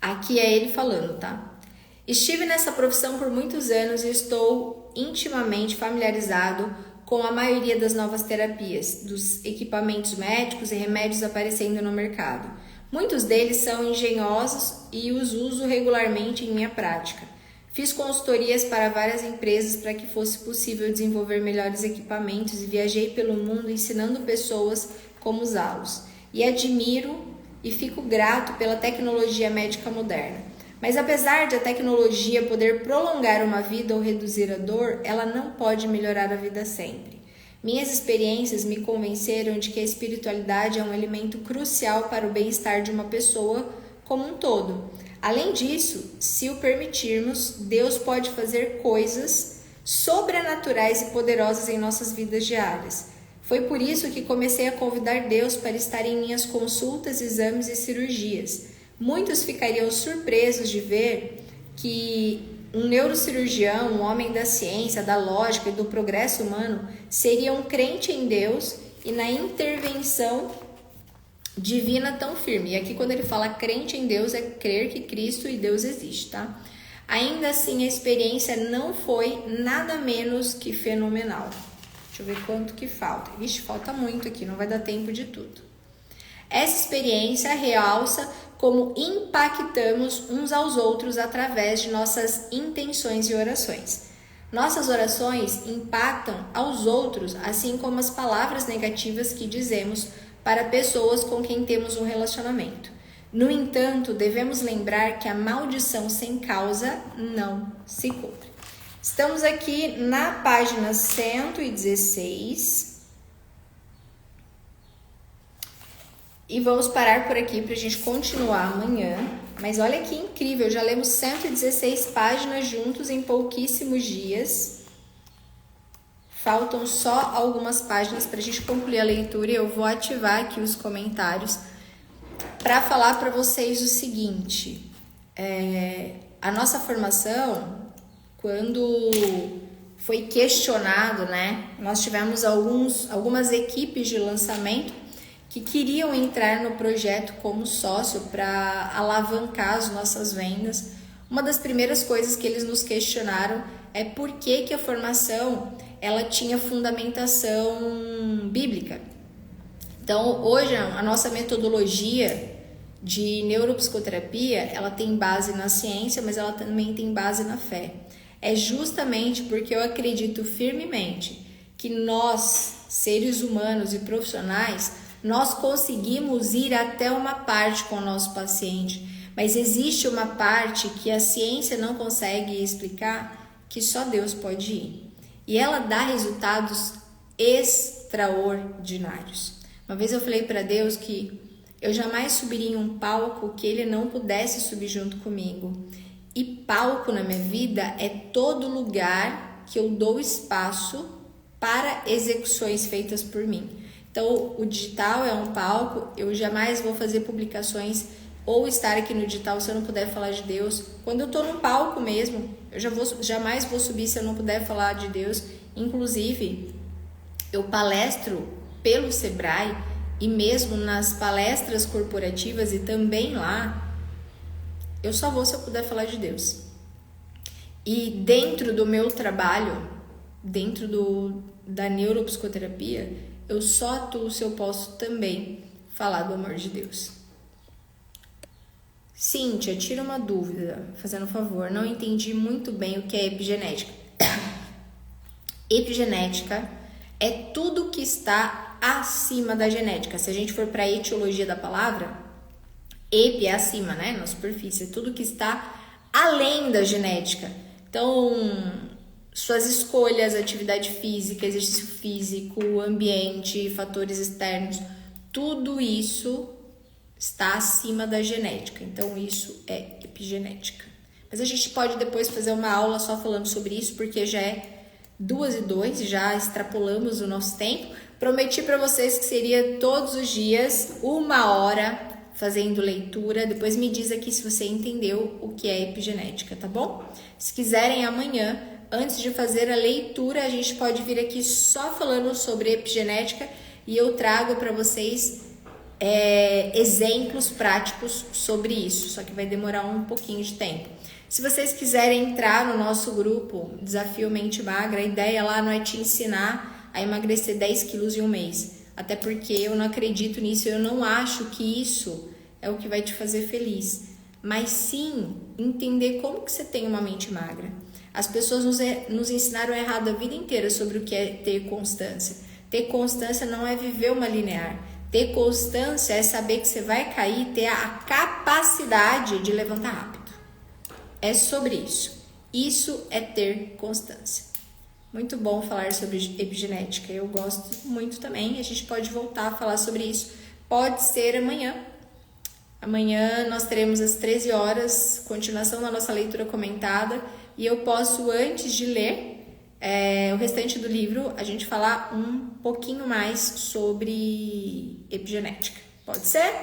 Aqui é ele falando, tá? Estive nessa profissão por muitos anos e estou intimamente familiarizado com a maioria das novas terapias, dos equipamentos médicos e remédios aparecendo no mercado. Muitos deles são engenhosos e os uso regularmente em minha prática. Fiz consultorias para várias empresas para que fosse possível desenvolver melhores equipamentos e viajei pelo mundo ensinando pessoas como usá-los. E admiro e fico grato pela tecnologia médica moderna. Mas apesar de a tecnologia poder prolongar uma vida ou reduzir a dor, ela não pode melhorar a vida sempre. Minhas experiências me convenceram de que a espiritualidade é um elemento crucial para o bem-estar de uma pessoa como um todo. Além disso, se o permitirmos, Deus pode fazer coisas sobrenaturais e poderosas em nossas vidas diárias. Foi por isso que comecei a convidar Deus para estar em minhas consultas, exames e cirurgias. Muitos ficariam surpresos de ver que um neurocirurgião, um homem da ciência, da lógica e do progresso humano, seria um crente em Deus e na intervenção divina tão firme. E aqui quando ele fala crente em Deus, é crer que Cristo e Deus existe, tá? Ainda assim, a experiência não foi nada menos que fenomenal. Deixa eu ver quanto que falta. Vixe, falta muito aqui, não vai dar tempo de tudo. Essa experiência realça como impactamos uns aos outros através de nossas intenções e orações. Nossas orações impactam aos outros, assim como as palavras negativas que dizemos para pessoas com quem temos um relacionamento. No entanto, devemos lembrar que a maldição sem causa não se cumpre. Estamos aqui na página 116. E vamos parar por aqui para a gente continuar amanhã. Mas olha que incrível, já lemos 116 páginas juntos em pouquíssimos dias. Faltam só algumas páginas para a gente concluir a leitura e eu vou ativar aqui os comentários para falar para vocês o seguinte. A nossa formação, quando foi questionado, né? Nós tivemos algumas equipes de lançamento que queriam entrar no projeto como sócio para alavancar as nossas vendas. Uma das primeiras coisas que eles nos questionaram é por que a formação ela tinha fundamentação bíblica. Então, hoje, a nossa metodologia de neuropsicoterapia, ela tem base na ciência, mas ela também tem base na fé. É justamente porque eu acredito firmemente que nós, seres humanos e profissionais, nós conseguimos ir até uma parte com o nosso paciente, mas existe uma parte que a ciência não consegue explicar, que só Deus pode ir. E ela dá resultados extraordinários. Uma vez eu falei para Deus que eu jamais subiria em um palco que Ele não pudesse subir junto comigo. E palco na minha vida é todo lugar que eu dou espaço para execuções feitas por mim. Então, o digital é um palco, eu jamais vou fazer publicações ou estar aqui no digital se eu não puder falar de Deus. Quando eu estou no palco mesmo, eu jamais vou subir se eu não puder falar de Deus. Inclusive, eu palestro pelo Sebrae e mesmo nas palestras corporativas e também lá, eu só vou se eu puder falar de Deus. E dentro do meu trabalho, dentro da neuropsicoterapia, eu só atuo se eu posso também falar do amor de Deus. Cíntia, tira uma dúvida, fazendo um favor. Não entendi muito bem o que é epigenética. Epigenética é tudo que está acima da genética. Se a gente for para a etiologia da palavra, epi é acima, né? Na superfície. É tudo que está além da genética. Então, suas escolhas, atividade física, exercício físico, ambiente, fatores externos, tudo isso está acima da genética. Então, isso é epigenética. Mas a gente pode depois fazer uma aula só falando sobre isso, porque já é 2:02, já extrapolamos o nosso tempo. Prometi para vocês que seria todos os dias 1 hora fazendo leitura. Depois me diz aqui se você entendeu o que é epigenética, tá bom? Se quiserem amanhã, antes de fazer a leitura, a gente pode vir aqui só falando sobre epigenética e eu trago para vocês exemplos práticos sobre isso, só que vai demorar um pouquinho de tempo. Se vocês quiserem entrar no nosso grupo Desafio Mente Magra, a ideia lá não é te ensinar a emagrecer 10 quilos em um mês, até porque eu não acredito nisso, eu não acho que isso é o que vai te fazer feliz, mas sim entender como que você tem uma mente magra. As pessoas nos ensinaram errado a vida inteira sobre o que é ter constância. Ter constância não é viver uma linear. Ter constância é saber que você vai cair e ter a capacidade de levantar rápido. É sobre isso. Isso é ter constância. Muito bom falar sobre epigenética. Eu gosto muito também. A gente pode voltar a falar sobre isso. Pode ser amanhã. Amanhã nós teremos às 13 horas, continuação da nossa leitura comentada. E eu posso, antes de ler o restante do livro, a gente falar um pouquinho mais sobre epigenética. Pode ser?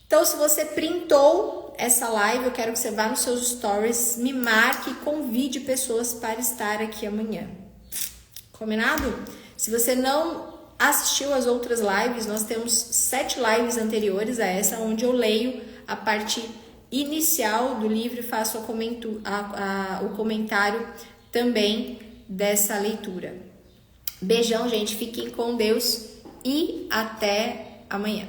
Então, se você printou essa live, eu quero que você vá nos seus stories, me marque e convide pessoas para estar aqui amanhã. Combinado? Se você não assistiu às outras lives, nós temos 7 lives anteriores a essa, onde eu leio a parte inicial do livro e faço o comentário também dessa leitura. Beijão, gente. Fiquem com Deus e até amanhã.